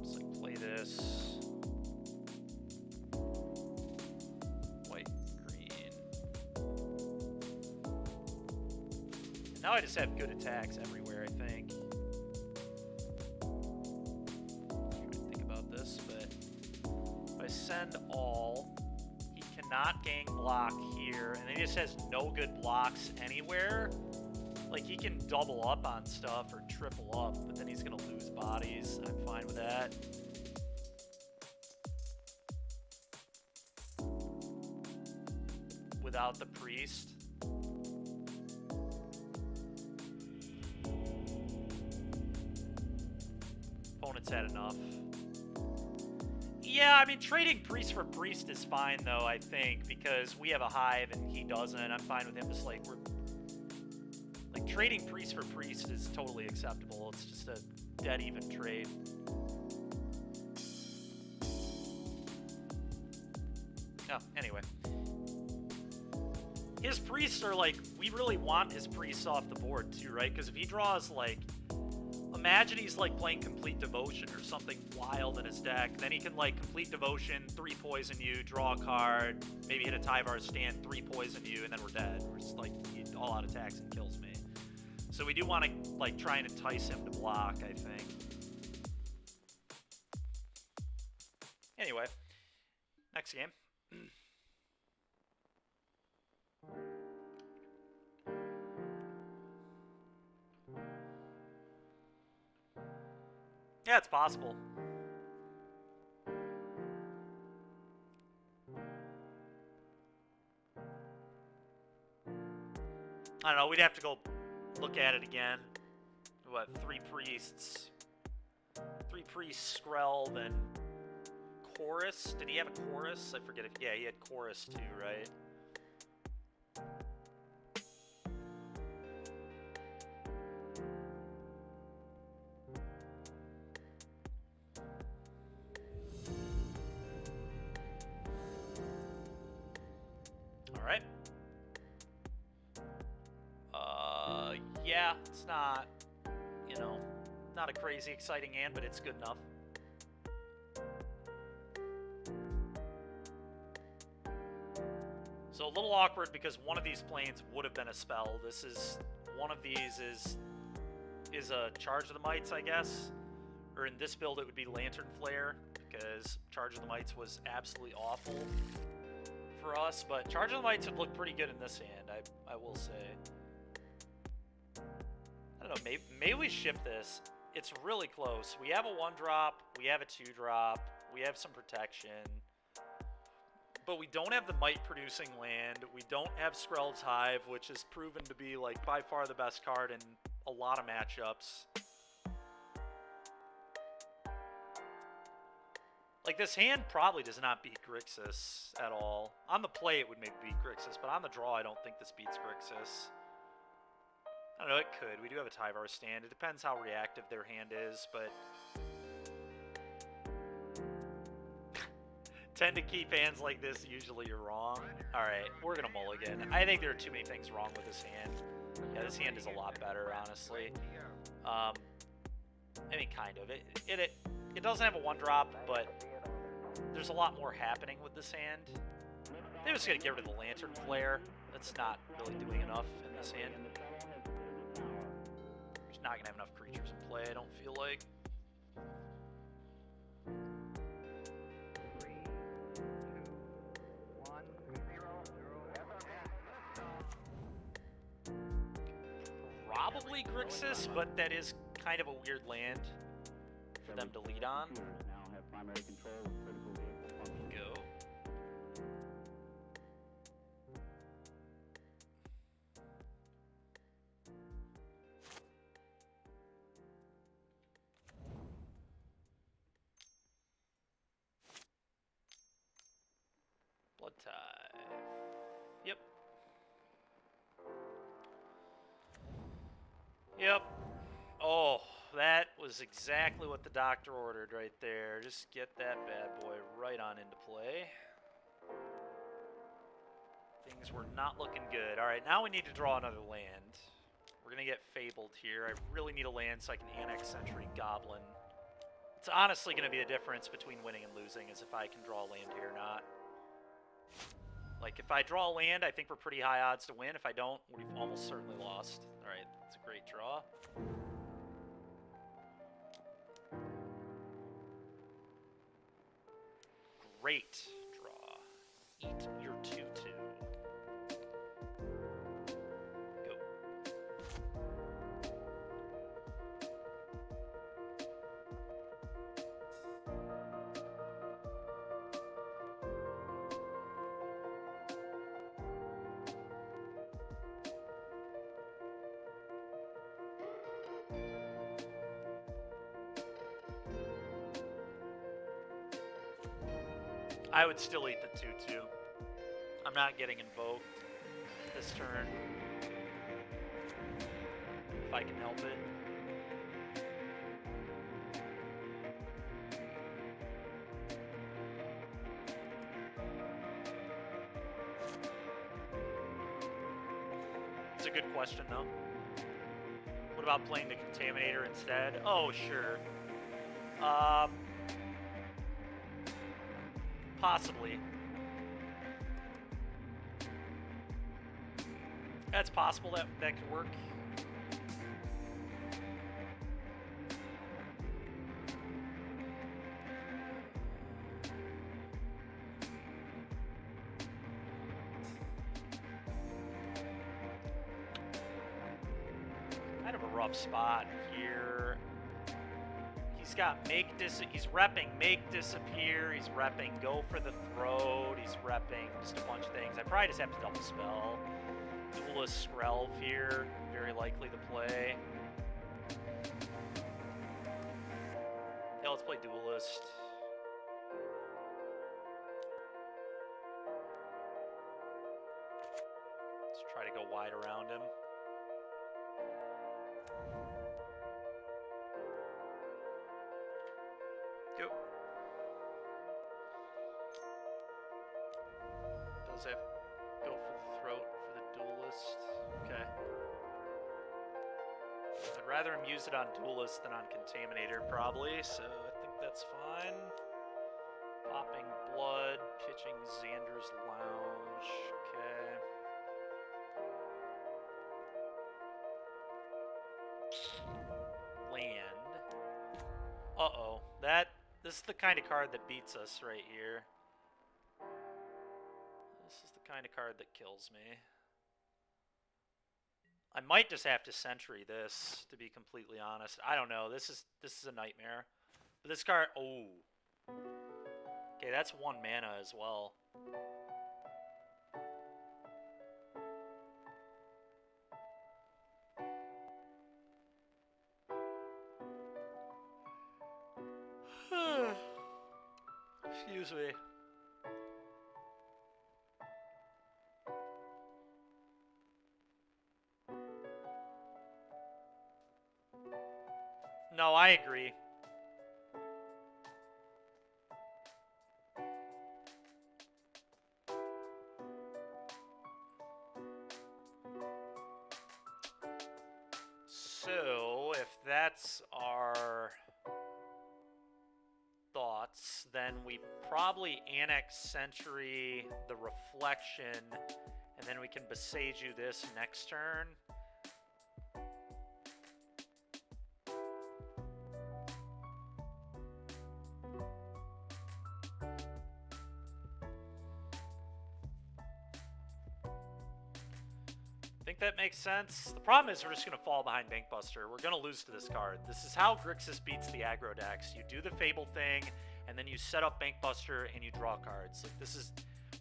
Just like play this. White, green. And now I just have good attacks everywhere, I think. Send all. He cannot gang block here, and then he just has no good blocks anywhere. Like, he can double up on stuff or triple up, but then he's gonna lose bodies. I'm fine with that. Without the priest. Opponent's had enough. Yeah, I mean, trading priest for priest is fine, though, I think, because we have a hive and he doesn't. I'm fine with him just, like, like, trading priest for priest is totally acceptable. It's just a dead even trade. Oh, anyway. His priests are, like, we really want his priests off the board, too, right? Because if he draws, like, imagine he's, like, playing Complete Devotion or something wild in his deck. Then he can, like, Complete Devotion, 3 poison you, draw a card, maybe hit a Tyvar stand, 3 poison you, and then we're dead. We're just, like, he all-out attacks and kills me. So we do want to, like, try and entice him to block, I think. Anyway, next game. Yeah, it's possible. I don't know, we'd have to go look at it again. What, 3 priests? 3 priests, Skrell, then Chorus? Did he have a Chorus? I forget if, yeah, he had Chorus too, right? Alright. Yeah, it's not, you know, not a crazy exciting hand, but it's good enough. So a little awkward because one of these planes would have been a spell. This is, one of these is a Charge of the Mites, I guess. Or in this build it would be Lantern Flare, because Charge of the Mites was absolutely awful for us. But Charge of the Mites would look pretty good in this hand, I will say. I don't know, maybe we ship this. It's really close. We have a 1-drop, we have a 2-drop, we have some protection. But we don't have the Mite-producing land. We don't have Skrell's Hive, which has proven to be, like, by far the best card in a lot of matchups. Like, this hand probably does not beat Grixis at all. On the play, it would maybe beat Grixis, but on the draw, I don't think this beats Grixis. I don't know, it could. We do have a Tyvar stand. It depends how reactive their hand is, but... tend to keep hands like this, usually you're wrong. Alright, we're gonna mulligan. I think there are too many things wrong with this hand. Yeah, this hand is a lot better, honestly. I mean, kind of. It doesn't have a 1-drop, but there's a lot more happening with this hand. They're just gonna get rid of the Lantern Flare. That's not really doing enough in this hand. There's not gonna have enough creatures in play, I don't feel like. Probably Grixis, but that is kind of a weird land for them to lead on. Go. Blood Tithe. Yep. Yep. Oh, that was exactly what the doctor ordered right there. Just get that bad boy right on into play. Things were not looking good. Alright, now we need to draw another land. We're going to get Fabled here. I really need a land so I can annex Sentry Goblin. It's honestly going to be the difference between winning and losing, is if I can draw a land here or not. Like, if I draw a land, I think we're pretty high odds to win. If I don't, we've almost certainly lost. Alright, that's a great draw. Great draw. Eat your 2/2. Go. I would still eat the 2/2. I'm not getting invoked this turn. If I can help it. It's a good question, though. What about playing the Contaminator instead? Oh, sure. Possibly. That's possible that could work. Kind of a rough spot here. He's got he's repping Make Disappear, he's repping Go for the Throat, he's repping just a bunch of things. I probably just have to double spell. Duelist Skrelv here, very likely to play. Yeah, let's play Duelist. Let's try to go wide around him. Go. Does have Go for the Throat for the Duelist. Okay. I'd rather him use it on Duelist than on Contaminator, probably, so I think that's fine. Popping Blood, pitching Xander's Lounge. Okay. Land. Uh-oh. This is the kind of card that beats us right here. This is the kind of card that kills me. I might just have to Sentry this, to be completely honest. I don't know. This is a nightmare. But this card, oh. Okay, that's 1 mana as well. Excuse me. No, I agree. So, if that's our thoughts, then we probably annex Sentry, the Reflection, and then we can Boseiju this next turn. That makes sense. The problem is we're just going to fall behind Bankbuster. We're going to lose to this card. This is how Grixis beats the aggro decks. You do the Fable thing, and then you set up Bankbuster, and you draw cards. Like, this is...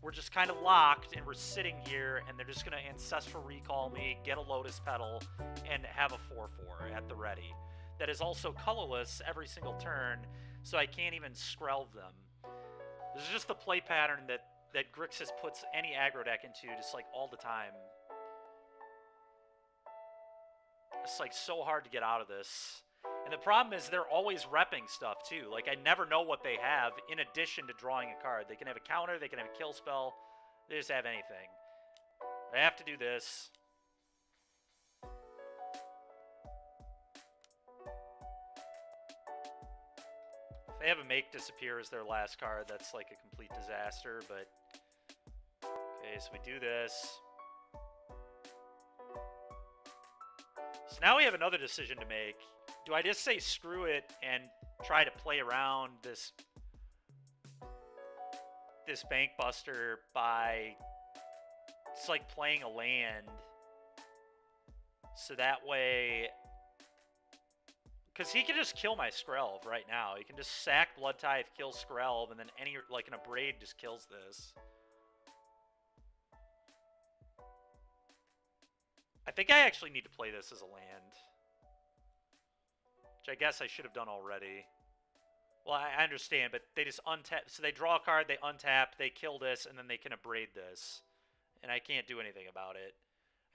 We're just kind of locked, and we're sitting here, and they're just going to Ancestral Recall me, get a Lotus Petal, and have a 4/4 at the ready. That is also colorless every single turn, so I can't even Skrelv them. This is just the play pattern that Grixis puts any aggro deck into just, like, all the time. It's like so hard to get out of this. And the problem is they're always repping stuff too. Like, I never know what they have in addition to drawing a card. They can have a counter, they can have a kill spell, they just have anything. I have to do this. If they have a Make Disappear as their last card, that's like a complete disaster, but... Okay, so we do this. So now we have another decision to make. Do I just say screw it and try to play around this Bankbuster by it's like playing a land, so that way, because he can just kill my Skrelv right now. He can just sack Blood Tithe, kill Skrelv, and then any like an Abrade just kills this. I think I actually need to play this as a land. Which I guess I should have done already. Well, I understand, but they just untap. So they draw a card, they untap, they kill this, and then they can abrade this. And I can't do anything about it.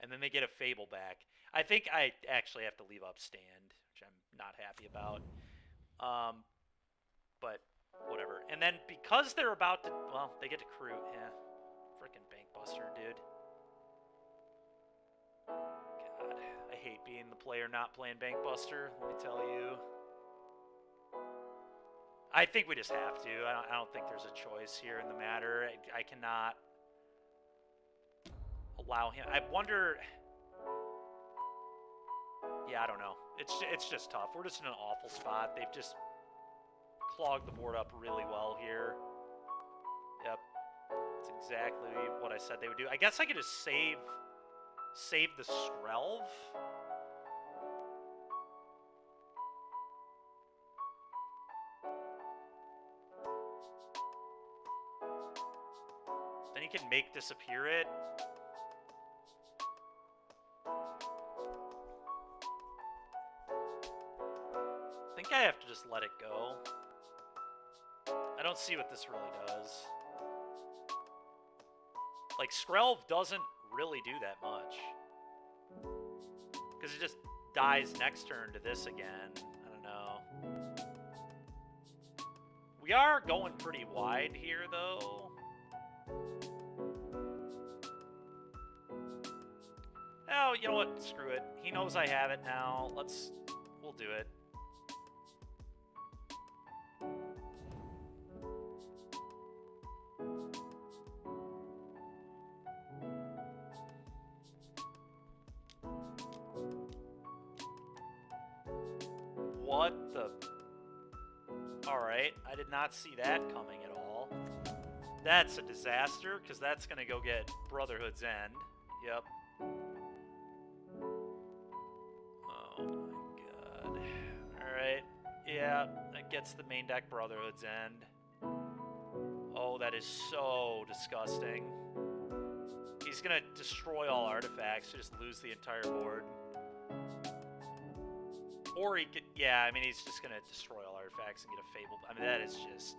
And then they get a Fable back. I think I actually have to leave up Stand, which I'm not happy about. But whatever. And then because they're about to... Well, they get to Kroot. Yeah. Frickin' Bankbuster, dude. God, I hate being the player not playing Bankbuster, let me tell you. I think we just have to. I don't think there's a choice here in the matter. I cannot allow him. I wonder... Yeah, I don't know. It's just tough. We're just in an awful spot. They've just clogged the board up really well here. Yep. That's exactly what I said they would do. I guess I could just save the Skrelv. Then you can make disappear it. I think I have to just let it go. I don't see what this really does. Like, Skrelv doesn't really do that much. Because it just dies next turn to this again. I don't know. We are going pretty wide here, though. Oh, you know what? Screw it. He knows I have it now. We'll do it. What the... Alright, I did not see that coming at all. That's a disaster, because that's going to go get Brotherhood's End. Yep. Oh my god. Alright, yeah, that gets the main deck Brotherhood's End. Oh, that is so disgusting. He's going to destroy all artifacts, to just lose the entire board. Or he could, yeah, I mean, he's just going to destroy all artifacts and get a Fable. I mean, that is just...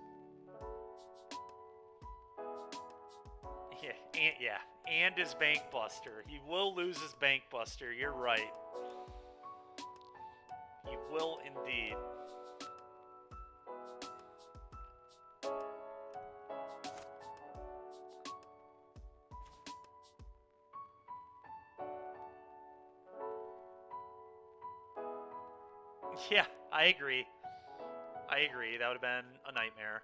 Yeah, and his Bankbuster. He will lose his Bankbuster, you're right. He will indeed. Yeah, I agree. That would have been a nightmare.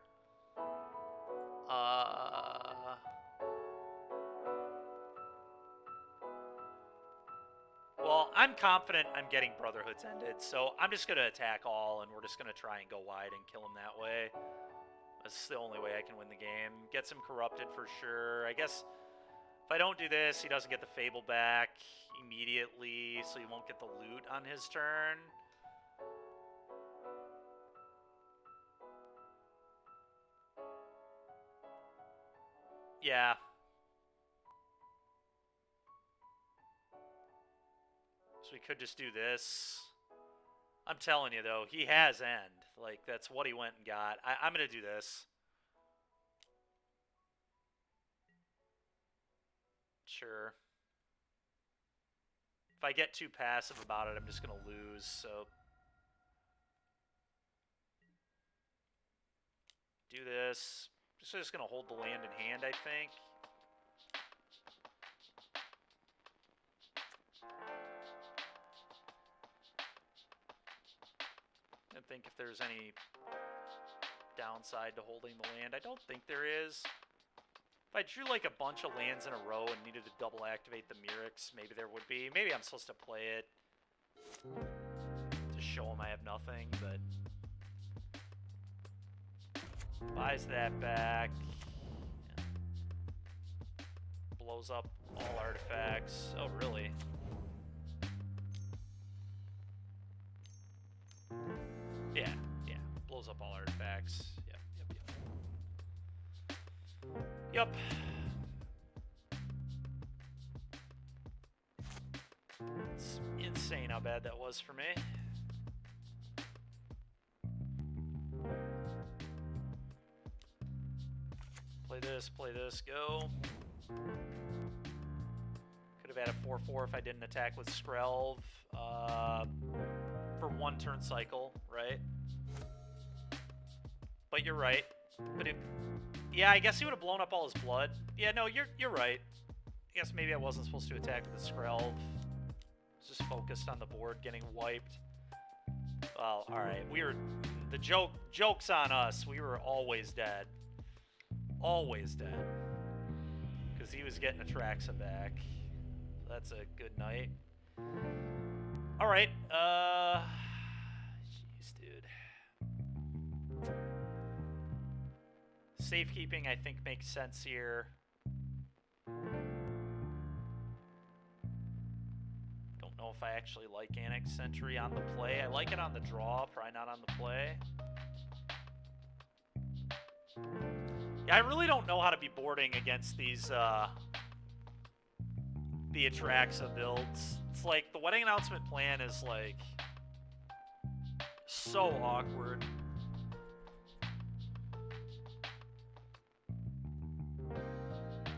Well, I'm confident I'm getting Brotherhood's Ended, so I'm just going to attack all, and we're just going to try and go wide and kill him that way. That's the only way I can win the game. Gets him corrupted for sure. I guess if I don't do this, he doesn't get the Fable back immediately, so he won't get the loot on his turn. Yeah. So we could just do this. I'm telling you, though, he has End. Like, that's what he went and got. I'm going to do this. Sure. If I get too passive about it, I'm just going to lose, so... Do this. Just going to hold the land in hand, I think. And think if there's any downside to holding the land. I don't think there is. If I drew like a bunch of lands in a row and needed to double activate the Mirrex, maybe there would be. Maybe I'm supposed to play it to show him I have nothing, but... Buys that back. Yeah. Blows up all artifacts. Oh, really? Yeah. Blows up all artifacts. Yep. It's insane how bad that was for me. play this, go. Could have had a 4-4 if I didn't attack with Skrelv for 1 turn cycle, right? But you're right. But if, yeah, I guess he would have blown up all his blood. Yeah, no, you're right. I guess maybe I wasn't supposed to attack with the Skrelv. Just focused on the board getting wiped. Well, all right. The joke's on us. We were always dead. Always dead. Because he was getting Atraxa back. That's a good night. All right. Jeez, dude. Safekeeping, I think, makes sense here. Don't know if I actually like Annex Sentry on the play. I like it on the draw, probably not on the play. Yeah, I really don't know how to be boarding against these, the Atraxa builds. It's like, the wedding announcement plan is, like, so awkward.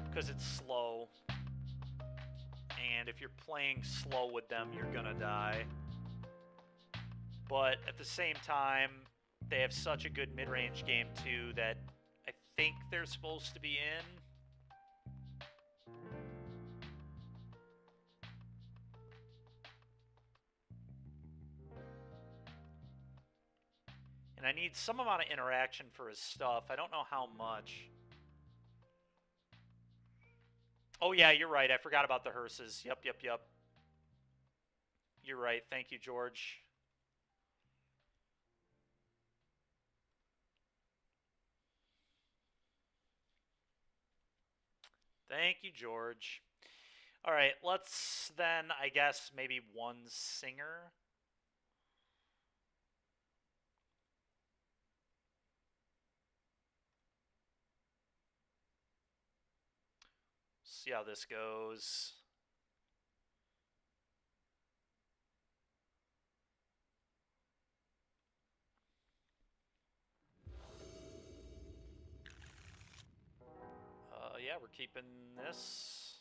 Because it's slow. And if you're playing slow with them, you're gonna die. But at the same time, they have such a good mid-range game, too, that I think they're supposed to be in. And I need some amount of interaction for his stuff. I don't know how much. Oh, yeah, you're right. I forgot about the hearses. Yep. You're right. Thank you, George. Thank you, George. All right, let's then, I guess, maybe 1 Singer. See how this goes. Yeah, we're keeping this.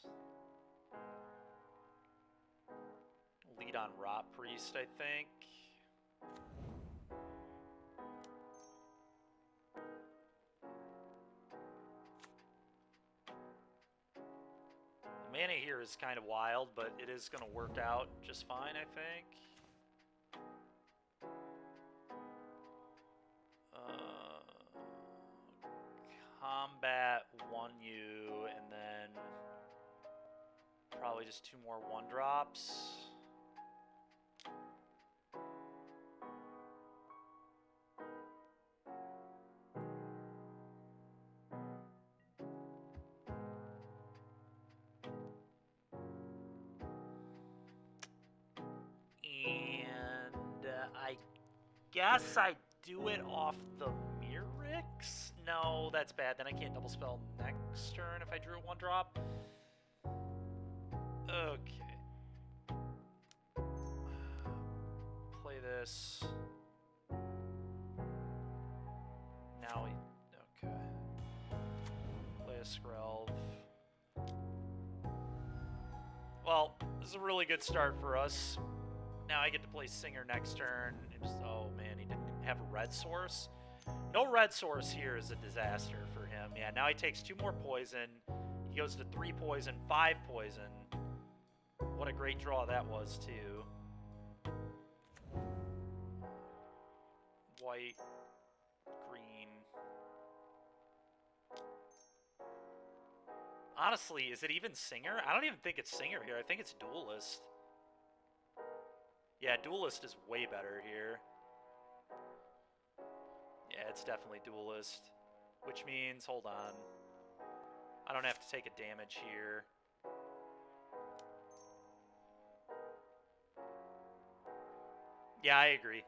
Lead on Rot Priest, I think. The mana here is kind of wild, but it is going to work out just fine, I think. Combat 1U, and then probably just 2 more 1-drops. And I guess I do it off the Mirrix? No, that's bad. Then I can't double spell next turn if I drew a 1-drop. Okay. Play this. Now we... Okay. Play a Skrelv. Well, this is a really good start for us. Now I get to play Singer next turn. Oh man, he didn't have a red source. No red source here is a disaster for him. Yeah, now he takes 2 more poison. He goes to 3 poison, 5 poison. What a great draw that was, too. White, green. Honestly, is it even Singer? I don't even think it's Singer here. I think it's Duelist. Yeah, Duelist is way better here. Yeah, it's definitely Duelist. Which means, hold on. I don't have to take a damage here. Yeah, I agree.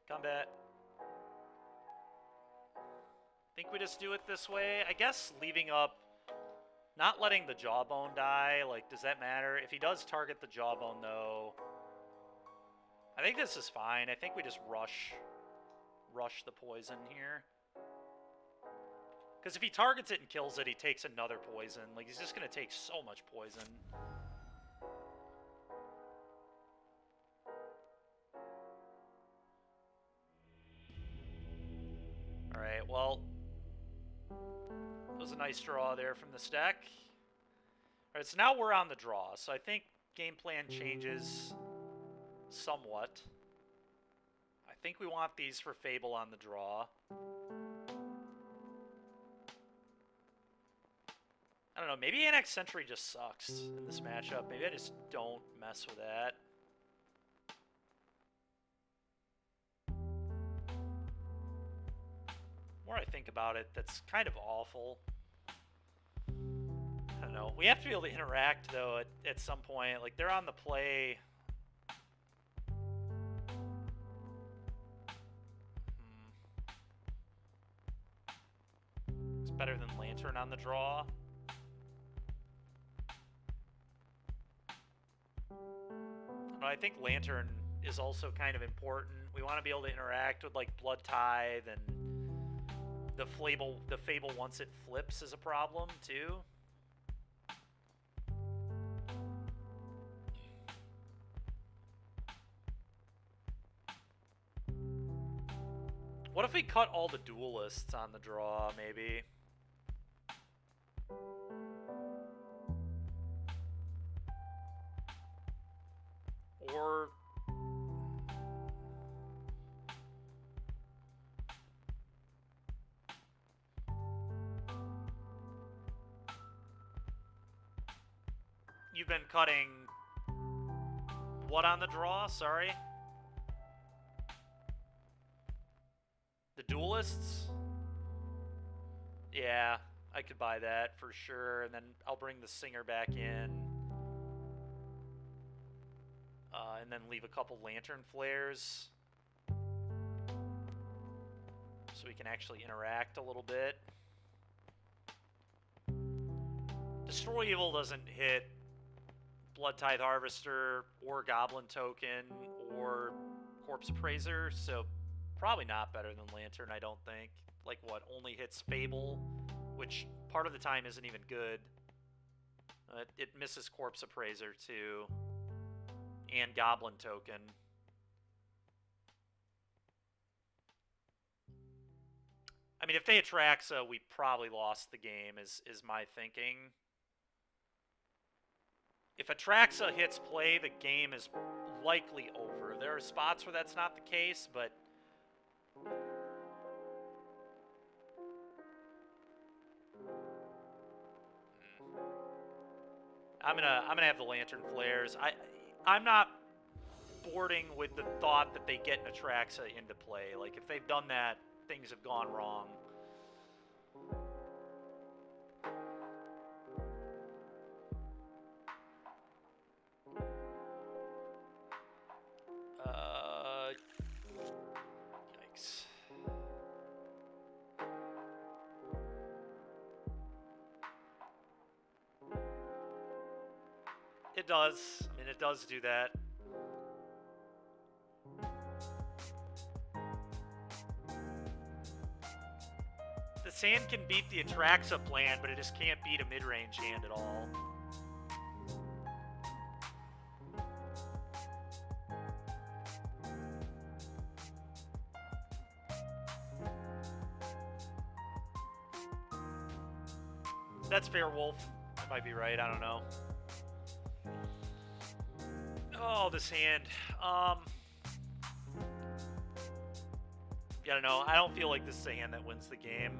Combat. Think we just do it this way. I guess leaving up Not letting the Jawbone die, like, does that matter? If he does target the Jawbone, though, I think this is fine. I think we just rush the poison here. Because if he targets it and kills it, he takes another poison. Like, he's just going to take so much poison. Alright, well, it was a nice draw there from the stack. Alright, so now we're on the draw. So I think game plan changes somewhat. I think we want these for Fable on the draw. I don't know, maybe Annex Sentry just sucks in this matchup. Maybe I just don't mess with that. The more I think about it, that's kind of awful. I don't know. We have to be able to interact, though, at some point. Like, they're on the play. It's better than Lantern on the draw. I think Lantern is also kind of important. We want to be able to interact with, like, Blood Tithe, and the Fable once it flips is a problem, too. What if we cut all the duelists on the draw, maybe? Or... You've been cutting... What on the draw? Sorry? The duelists? Yeah, I could buy that for sure, and then I'll bring the Singer back in. And then leave a couple Lantern Flares. So we can actually interact a little bit. Destroy Evil doesn't hit Blood Tithe Harvester, or Goblin Token, or Corpse Appraiser, so probably not better than Lantern, I don't think. Like, what, only hits Fable, which part of the time isn't even good. It misses Corpse Appraiser, too. And Goblin Token. I mean, if they Atraxa, we probably lost the game, is my thinking. If Atraxa hits play, the game is likely over. There are spots where that's not the case, but... I'm gonna have the Lantern Flares. I'm not boarding with the thought that they get an Atraxa into play. Like, if they've done that, things have gone wrong. Yikes. It does. I mean, it does do that. The Sand can beat the Atraxa plan, but it just can't beat a mid-range hand at all. That's fair, Wolf. I might be right, I don't know. Oh, this hand. Yeah, I don't know. I don't feel like this is a hand that wins the game.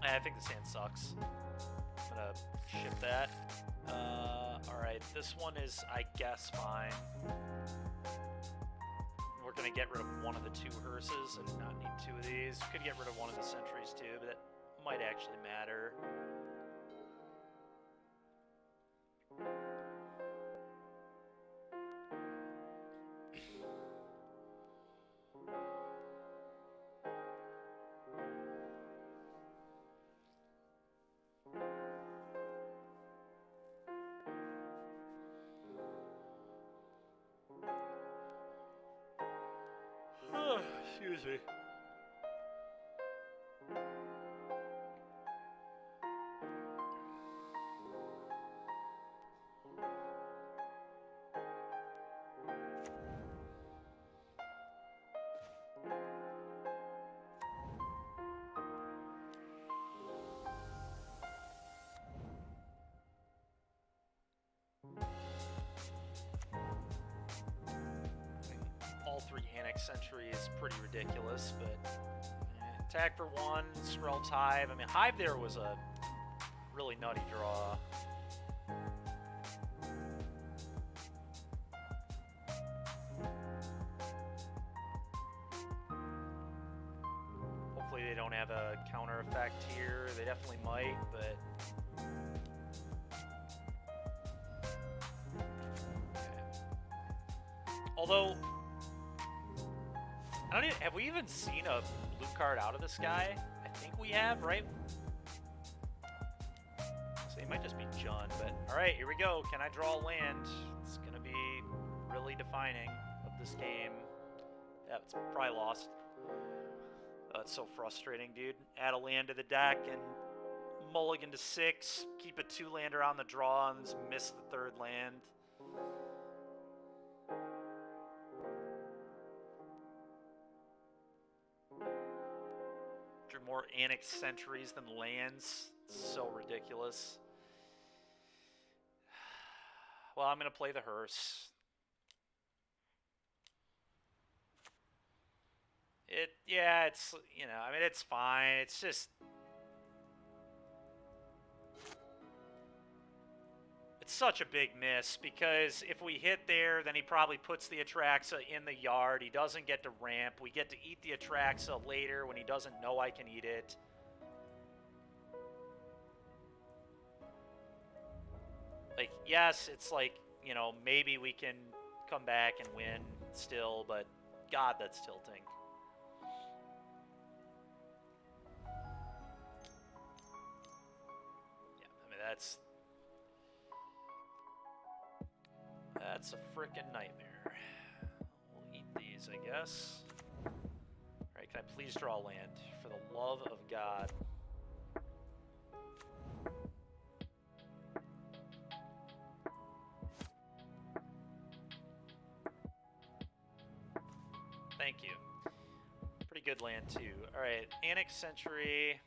I think this hand sucks. I'm gonna ship that. Alright, this one is, I guess, fine. We're gonna get rid of one of the two hearses and not need two of these. Could get rid of one of the sentries too, but that might actually matter. Excuse me. All 3 Annex Century is pretty ridiculous, but attack for 1, Skrelv's Hive. I mean, Hive there was a really nutty draw. Hopefully they don't have a counter effect here. They definitely might, but... Although, I don't even, have we even seen a blue card out of this guy? I think we have, right? So it might just be Jund, but alright, here we go. Can I draw a land? It's going to be really defining of this game. Yeah, it's probably lost. It's so frustrating, dude. Add a land to the deck and mulligan to 6, keep a 2-lander on the draw, and just miss the 3rd land. More Annex Centuries than lands. It's so ridiculous. Well, I'm going to play the Hearse. Yeah, it's, you know, I mean, it's fine. It's just... It's such a big miss, because if we hit there, then he probably puts the Atraxa in the yard. He doesn't get to ramp. We get to eat the Atraxa later when he doesn't know I can eat it. Like, yes, it's like, you know, maybe we can come back and win still, but God, that's tilting. Yeah, I mean, that's a frickin' nightmare. We'll eat these, I guess. Alright, can I please draw land? For the love of God. Thank you. Pretty good land, too. Alright, Annex Century.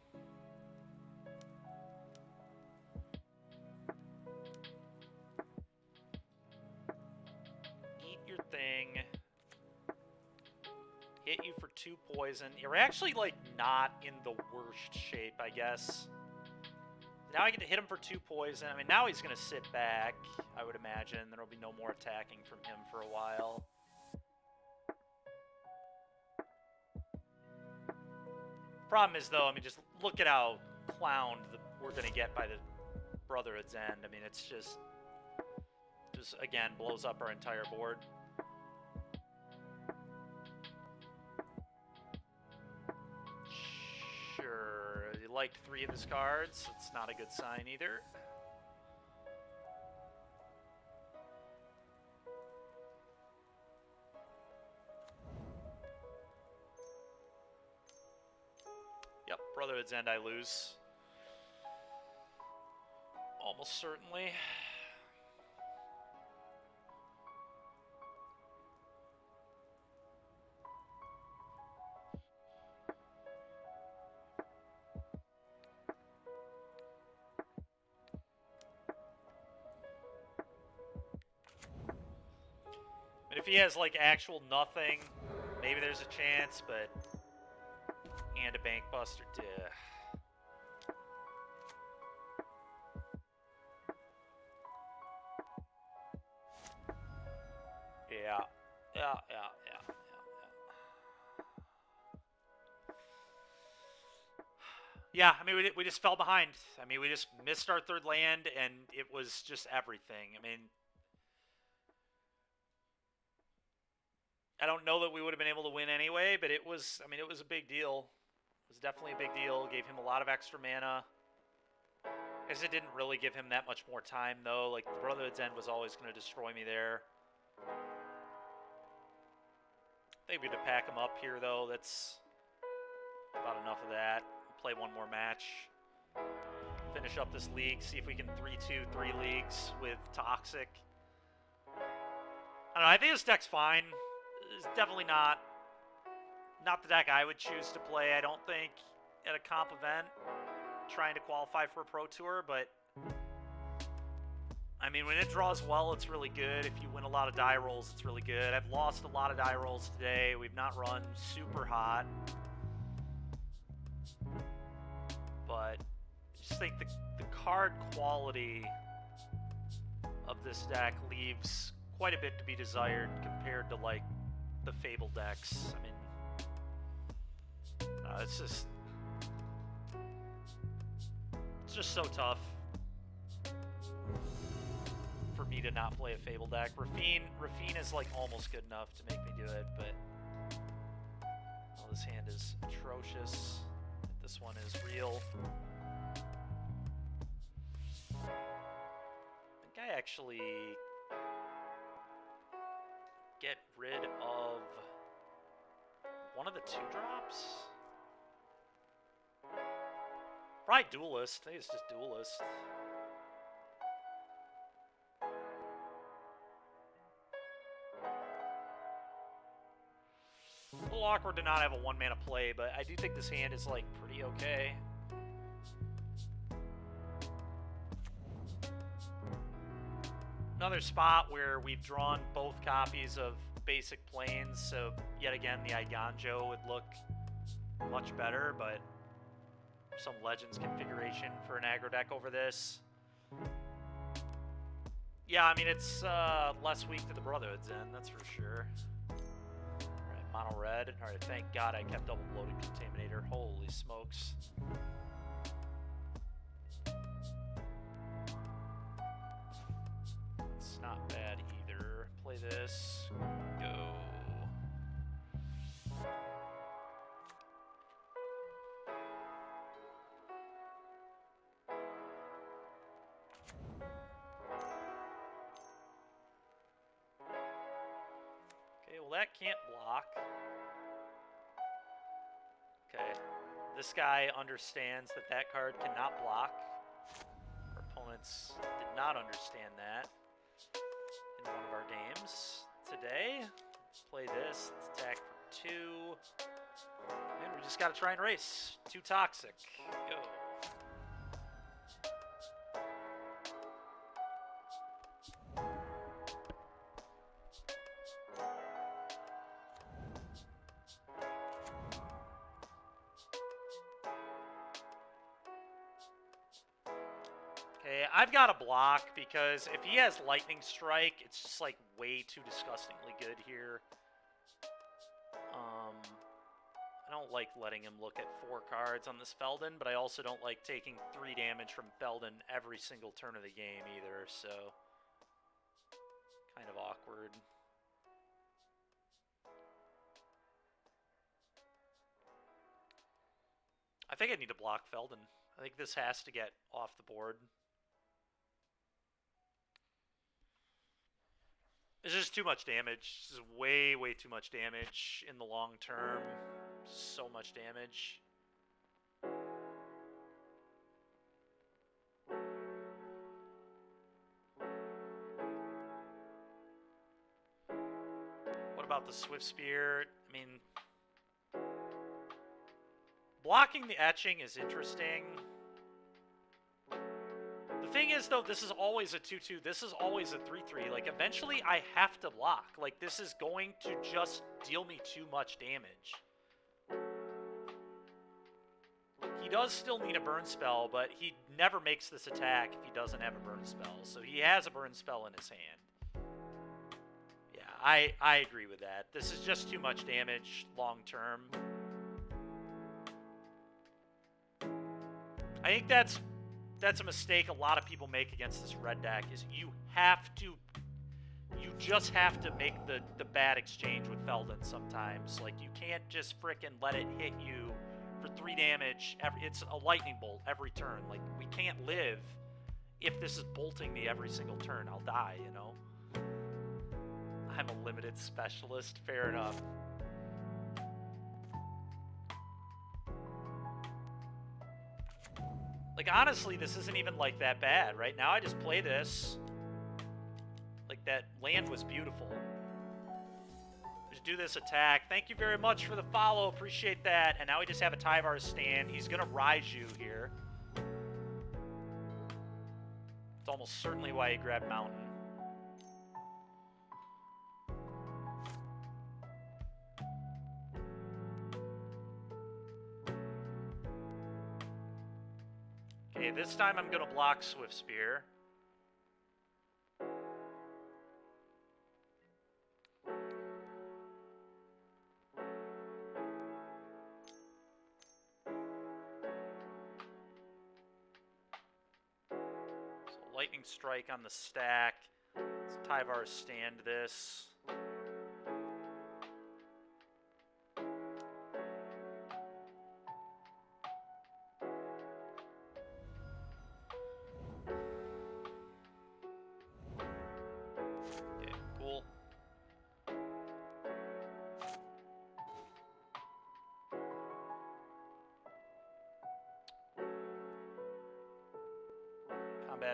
Thing, hit you for 2 poison. You're actually, like, not in the worst shape, I guess. Now I get to hit him for 2 poison. I mean, now he's going to sit back, I would imagine. There will be no more attacking from him for a while. Problem is, though, I mean, just look at how clowned we're going to get by the Brotherhood's End. I mean, it's just again, blows up our entire board. Sure, you liked 3 of his cards. It's not a good sign either. Yep, Brotherhood's End I lose. Almost certainly. If he has, like, actual nothing, maybe there's a chance, but... And a Bank Buster, Yeah. Yeah, I mean, we just fell behind. I mean, we just missed our 3rd land, and it was just everything. I mean... I don't know that we would have been able to win anyway, but it was, I mean, it was a big deal. It was definitely a big deal. Gave him a lot of extra mana. I guess it didn't really give him that much more time, though. Like, the Brotherhood's End was always going to destroy me there. think we need to pack them up here, though. That's about enough of that. Play one more match. Finish up this league. See if we can 3-2 3 leagues with Toxic. I don't know. I think this deck's fine. It's definitely not the deck I would choose to play. I don't think at a comp event trying to qualify for a Pro Tour, but I mean, when it draws well, it's really good. If you win a lot of die rolls, it's really good. I've lost a lot of die rolls today. We've not run super hot. But I just think the card quality of this deck leaves quite a bit to be desired compared to, like, the Fable decks. I mean, it's just so tough for me to not play a Fable deck. Rafine is like almost good enough to make me do it, but this hand is atrocious. This one is real. I think I actually get rid of one of the 2-drops. Probably Duelist. I think it's just Duelist. A little awkward to not have a 1-mana play, but I do think this hand is, like, pretty okay. Another spot where we've drawn both copies of basic planes, so yet again the Eiganjo would look much better, but some Legends configuration for an aggro deck over this. Yeah, I mean, it's less weak to the Brotherhood's End, that's for sure. Alright, mono red. Alright, thank God I kept double bloated Contaminator. Holy smokes. It's not bad either. Play this. Go. Well, that can't block. Okay. This guy understands that that card cannot block. Our opponents did not understand that in one of our games today. Let's play this. Let's attack for 2. And we just got to try and race. 2 Toxic. Go. I've got to block because if he has Lightning Strike, it's just like way too disgustingly good here. I don't like letting him look at 4 cards on this Feldon, but I also don't like taking 3 damage from Feldon every single turn of the game either, so kind of awkward. I think I need to block Feldon. I think this has to get off the board. It's just too much damage. This is way, way too much damage in the long term. So much damage. What about the Swift Spear? I mean, blocking the etching is interesting. The thing is, though, this is always a 2-2. This is always a 3-3. Like, eventually I have to block. Like, this is going to just deal me too much damage. He does still need a burn spell, but he never makes this attack if he doesn't have a burn spell. So he has a burn spell in his hand. Yeah, I agree with that. This is just too much damage long term. I think that's a mistake a lot of people make against this red deck, is you just have to make the bad exchange with Feldon sometimes. Like, you can't just frickin' let it hit you for 3 damage. It's a lightning bolt every turn. Like, we can't live if this is bolting me every single turn. I'll die, you know? I'm a limited specialist. Fair enough. Like, honestly, this isn't even, like, that bad. Right now, I just play this. Like, that land was beautiful. Just do this attack. Thank you very much for the follow. Appreciate that. And now we just have a Tyvar stand. He's going to Raiju here. It's almost certainly why he grabbed Mountain. Okay, this time I'm going to block Swift Spear. So Lightning Strike on the stack. Let's Tyvar stand this.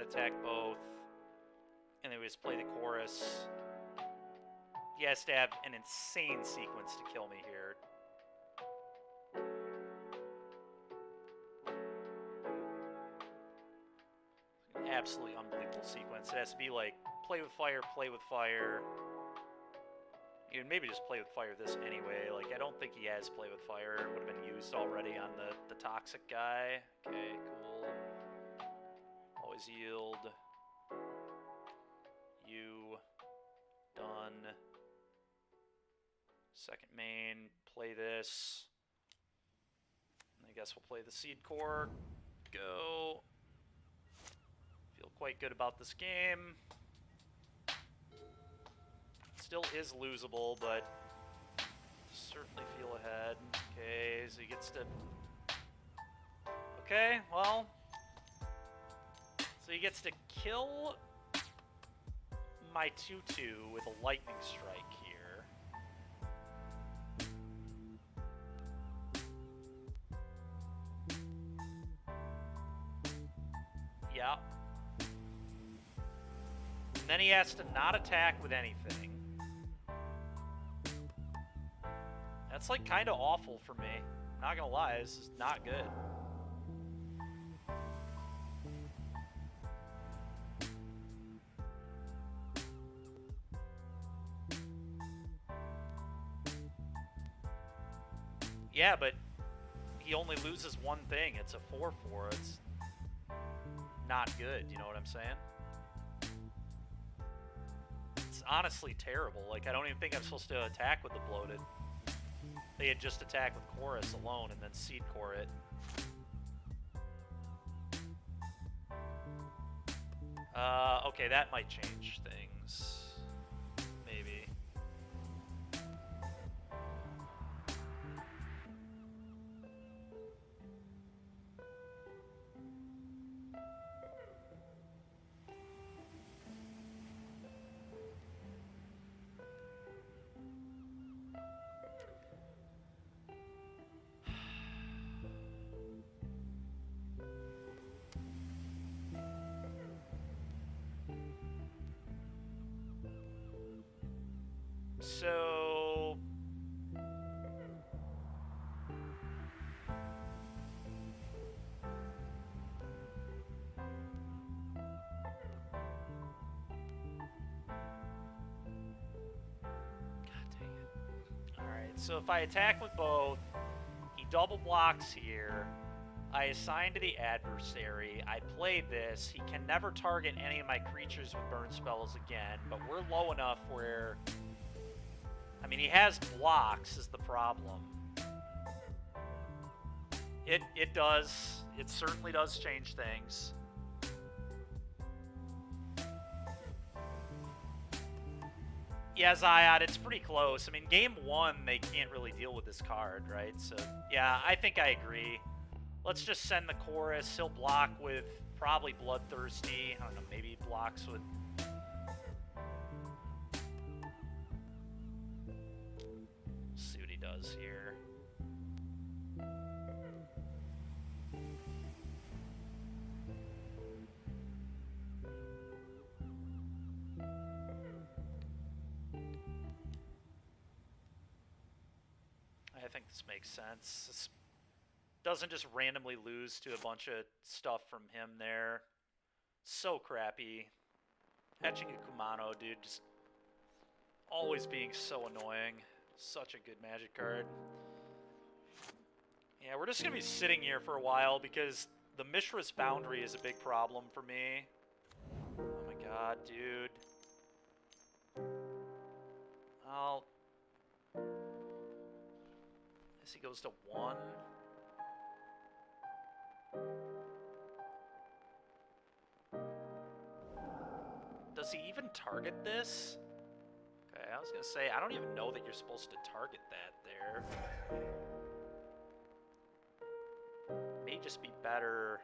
Attack both, and then we just play the chorus. He has to have an insane sequence to kill me here. An absolutely unbelievable sequence. It has to be like play with fire, play with fire. You can maybe just play with fire this anyway. Like, I don't think he has play with fire. It would have been used already on the toxic guy. Okay, cool. Always yield. You. Done. Second main. Play this. I guess we'll play the Seed Core. Go. Feel quite good about this game. Still is losable, but certainly feel ahead. Okay, so he gets to... Okay, well... So he gets to kill my 2/2 with a Lightning Strike here. Yeah. And then he has to not attack with anything. That's like kind of awful for me. Not gonna lie, this is not good. Yeah, but he only loses one thing. It's a 4/4. It's not good, you know what I'm saying? It's honestly terrible. Like, I don't even think I'm supposed to attack with the Bloated. They had just attacked with Chorus alone and then Seed Core it. Okay, that might change things. Maybe. So... Alright, so if I attack with both, he double blocks here. I assign to the adversary. I play this. He can never target any of my creatures with burn spells again, but we're low enough where... I mean, he has blocks is the problem. It does. It certainly does change things. Yeah, Zyod, it's pretty close. I mean, game one, they can't really deal with this card, right? So, yeah, I think I agree. Let's just send the Chorus. He'll block with probably Bloodthirsty. I don't know, maybe he blocks with... See what he does here. This makes sense. This doesn't just randomly lose to a bunch of stuff from him there. So crappy. Etching a Kumano, dude, just always being so annoying. Such a good Magic card. Yeah, we're just going to be sitting here for a while because the Mishra's Foundry is a big problem for me. Oh my god, dude. Well, as he goes to 1. Does he even target this? Okay, I was going to say, I don't even know that you're supposed to target that there. May just be better,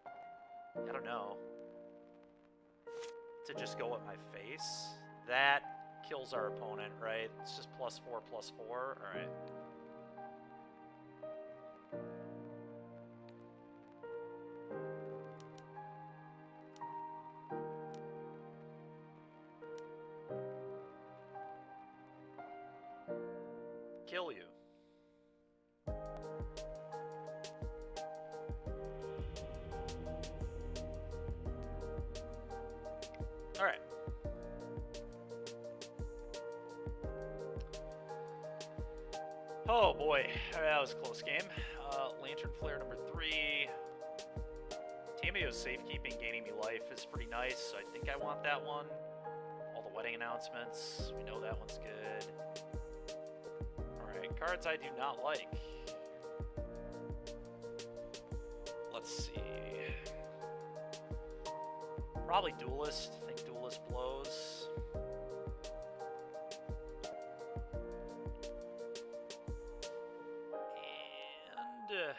I don't know, to just go at my face. That kills our opponent, right? It's just +4/+4, alright. Kill you. Alright. Oh boy, that was a close game. Lantern Flare number 3. Tamayo's safekeeping, gaining me life is pretty nice, so I think I want that one. All the wedding announcements, we know that one's good. Alright, cards I do not like. Let's see. Probably Duelist. I think Duelist blows. And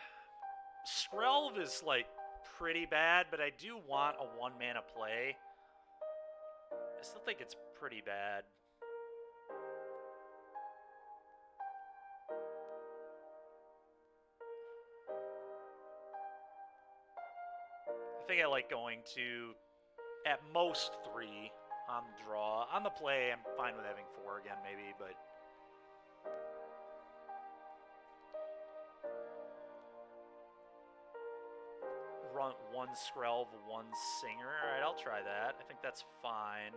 Skrelv is like pretty bad, but I do want a 1-mana play. I still think it's pretty bad. I think I like going to, at most, 3 on the draw. On the play, I'm fine with having 4 again, maybe, but... Run 1 Skrelv, 1 Singer. Alright, I'll try that. I think that's fine.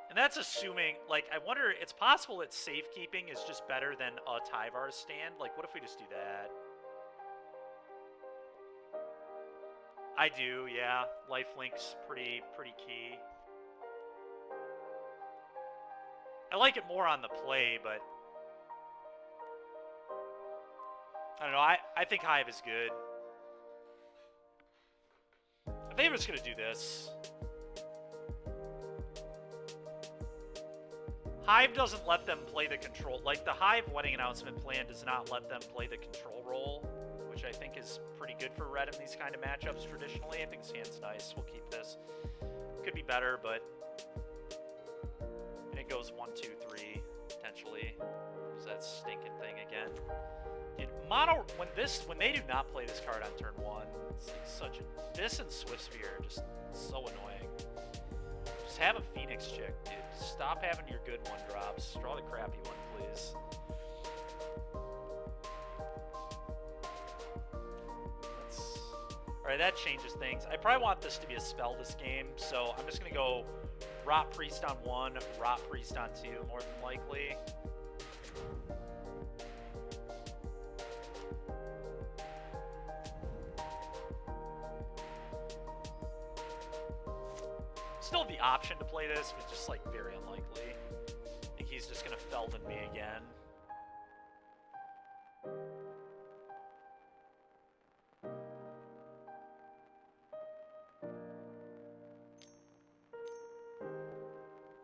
And that's assuming, like, I wonder, it's possible that safekeeping is just better than a Tyvar stand. Like, what if we just do that? I do, yeah. Lifelink's pretty key. I like it more on the play, but... I don't know, I think Hive is good. I think I'm just going to do this. Hive doesn't let them play the control... Like, the Hive wedding announcement plan does not let them play the control role, which I think is pretty good for red in these kind of matchups traditionally. I think this hand's nice. We'll keep this. Could be better, but... And it goes 1, 2, 3, potentially. There's that stinking thing again. Dude, mono... When they do not play this card on turn 1, it's like such a... This and Swiftsphere are just so annoying. Just have a Phoenix chick, dude. Stop having your good 1-drops. Draw the crappy one, please. Alright, that changes things. I probably want this to be a spell this game, so I'm just going to go Rot Priest on 1, Rot Priest on 2, more than likely. Still have the option to play this, but just like very unlikely. I think he's just going to Felvin me again.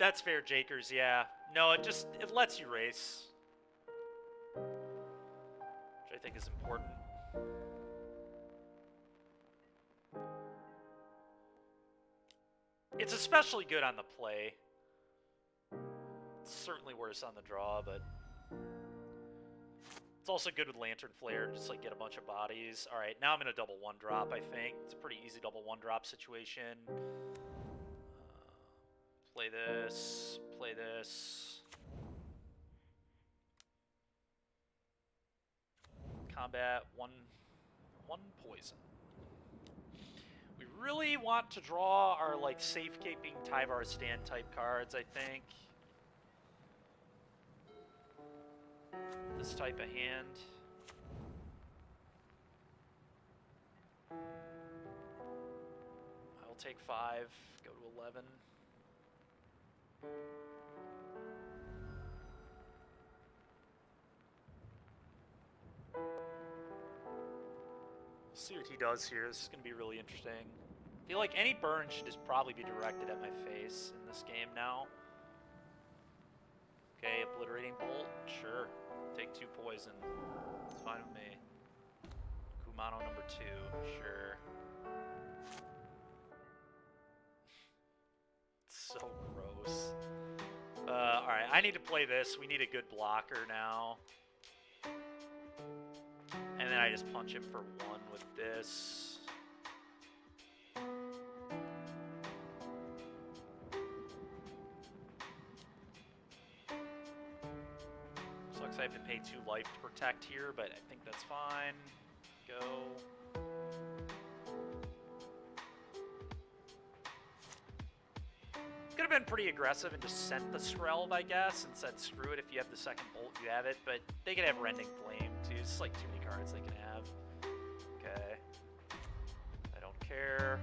That's fair, Jakers, yeah. No, it lets you race. Which I think is important. It's especially good on the play. It's certainly worse on the draw, but... It's also good with Lantern Flare, just like get a bunch of bodies. Alright, now I'm in a double 1-drop, I think. It's a pretty easy double 1-drop situation. Play this, play this. combat, one poison. We really want to draw our like safekeeping Tyvar Stand type cards, I think. This type of hand. I'll take 5, go to 11. See what he does here. This is going to be really interesting. I feel like any burn should just probably be directed at my face in this game now. Okay, Obliterating Bolt. Sure. Take 2 poison. It's fine with me. Kumano number 2. Sure. It's so gross. Alright, I need to play this. We need a good blocker now. And then I just punch him for 1 with this. Sucks I have to pay 2 life to protect here, but I think that's fine. Go. Could have been pretty aggressive and just sent the Skrelv, I guess, and said screw it, if you have the second bolt, you have it, but they could have Rending Flame, too. It's like too many cards they can have. Okay. I don't care.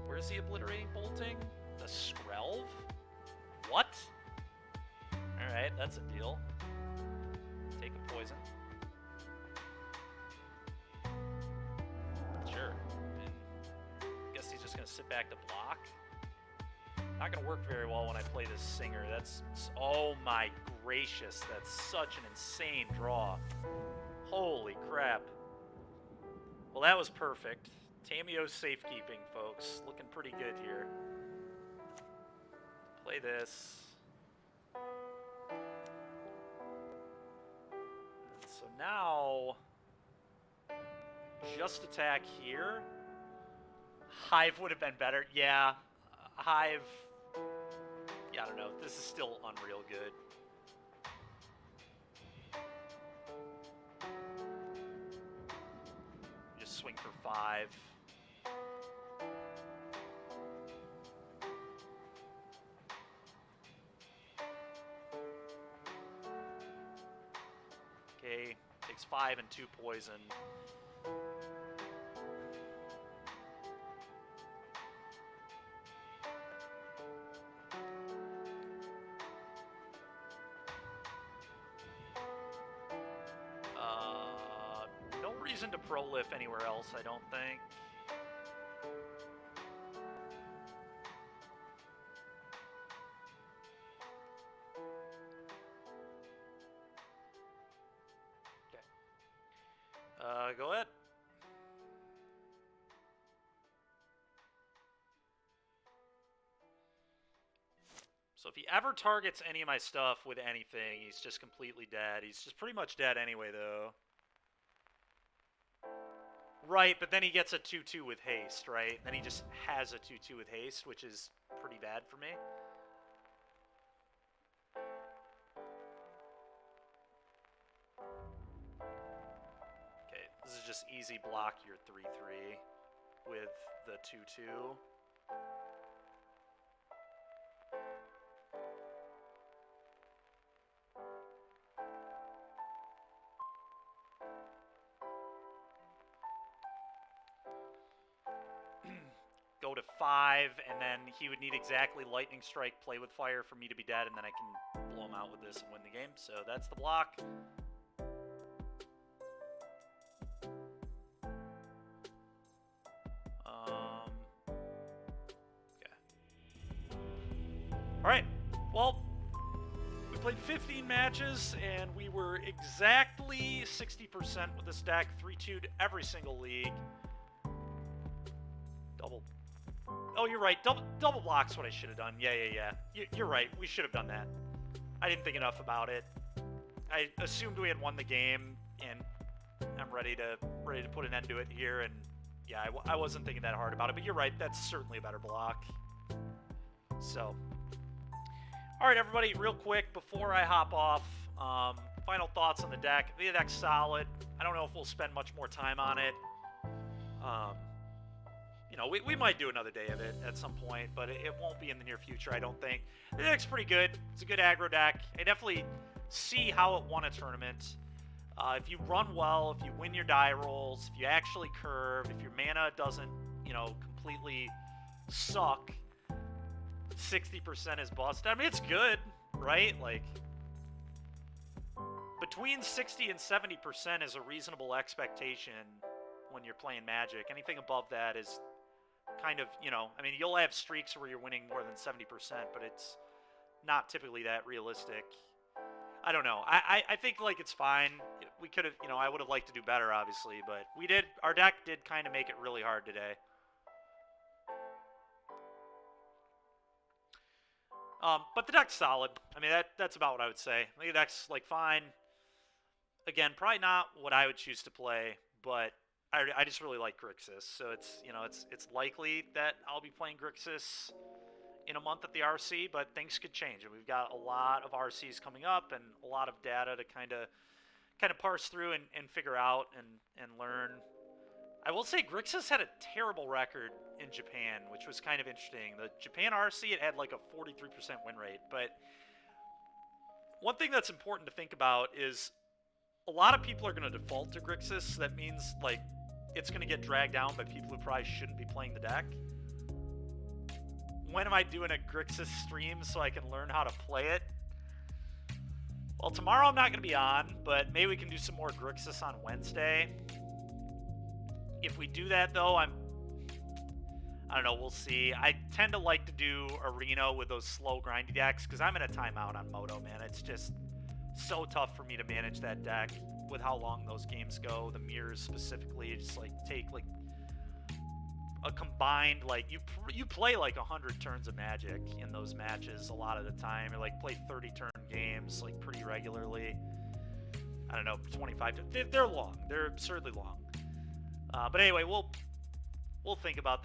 Where's the Obliterating Bolting? The Skrelv? What? Alright, that's a deal. Take a poison. Sure. And guess he's just gonna sit back to block. Not gonna work very well when I play this Singer. That's, oh my gracious, that's such an insane draw. Holy crap. Well, that was perfect. Tamiyo's safekeeping, folks. Looking pretty good here. Play this. And so now, just attack here. Hive would have been better. Yeah, Hive. Yeah, I don't know. This is still unreal good. Just swing for 5. Okay, takes 5 and 2 poison. No reason to prolif anywhere else, I don't think. Go ahead. So if he ever targets any of my stuff with anything, he's just completely dead. He's just pretty much dead anyway, though. Right, but then he gets a 2-2 with haste, right? Then he just has a 2-2 with haste, which is pretty bad for me. This is just easy block your 3-3 with the 2-2. Go to 5, and then he would need exactly Lightning Strike, play with fire for me to be dead, and then I can blow him out with this and win the game. So that's the block. Alright, well, we played 15 matches, and we were exactly 60% with this deck, 3-2'd every single league. Double. Oh, you're right, double block's what I should have done. Yeah. You're right, we should have done that. I didn't think enough about it. I assumed we had won the game, and I'm ready to put an end to it here, and yeah, I wasn't thinking that hard about it, but you're right, that's certainly a better block. So... All right, everybody, real quick before I hop off, final thoughts on the deck. The deck's solid. I don't know if we'll spend much more time on it. You know, we might do another day of it at some point, but it won't be in the near future, I don't think. The deck's pretty good. It's a good aggro deck. I definitely see how it won a tournament. If you run well, if you win your die rolls, if you actually curve, if your mana doesn't, you know, completely suck, 60% is busted. I mean, it's good, right? Like, between 60 and 70% is a reasonable expectation when you're playing Magic. Anything above that is kind of, you know, I mean, you'll have streaks where you're winning more than 70%, but it's not typically that realistic. I don't know. I think, like, it's fine. We could have, you know, I would have liked to do better, obviously, but our deck did kind of make it really hard today. But the deck's solid. I mean, that's about what I would say. I think the deck's, like, fine. Again, probably not what I would choose to play, but I just really like Grixis. So it's, you know, it's likely that I'll be playing Grixis in a month at the RC, but things could change. And we've got a lot of RCs coming up and a lot of data to kind of parse through and figure out and learn. I will say Grixis had a terrible record in Japan, which was kind of interesting. The Japan RC, it had like a 43% win rate. But one thing that's important to think about is a lot of people are going to default to Grixis. That means, like, it's going to get dragged down by people who probably shouldn't be playing the deck. When am I doing a Grixis stream so I can learn how to play it? Well, tomorrow I'm not going to be on, but maybe we can do some more Grixis on Wednesday. If we do that, though, I don't know, we'll see. I tend to like to do Arena with those slow, grindy decks, because I'm in a timeout on Moto, man. It's just so tough for me to manage that deck with how long those games go. The mirrors specifically just, like, take, like, a combined, like, you play, like, 100 turns of Magic in those matches a lot of the time. Or, like, play 30-turn games, like, pretty regularly. I don't know, 25. They're long. They're absurdly long. But anyway, we'll think about that.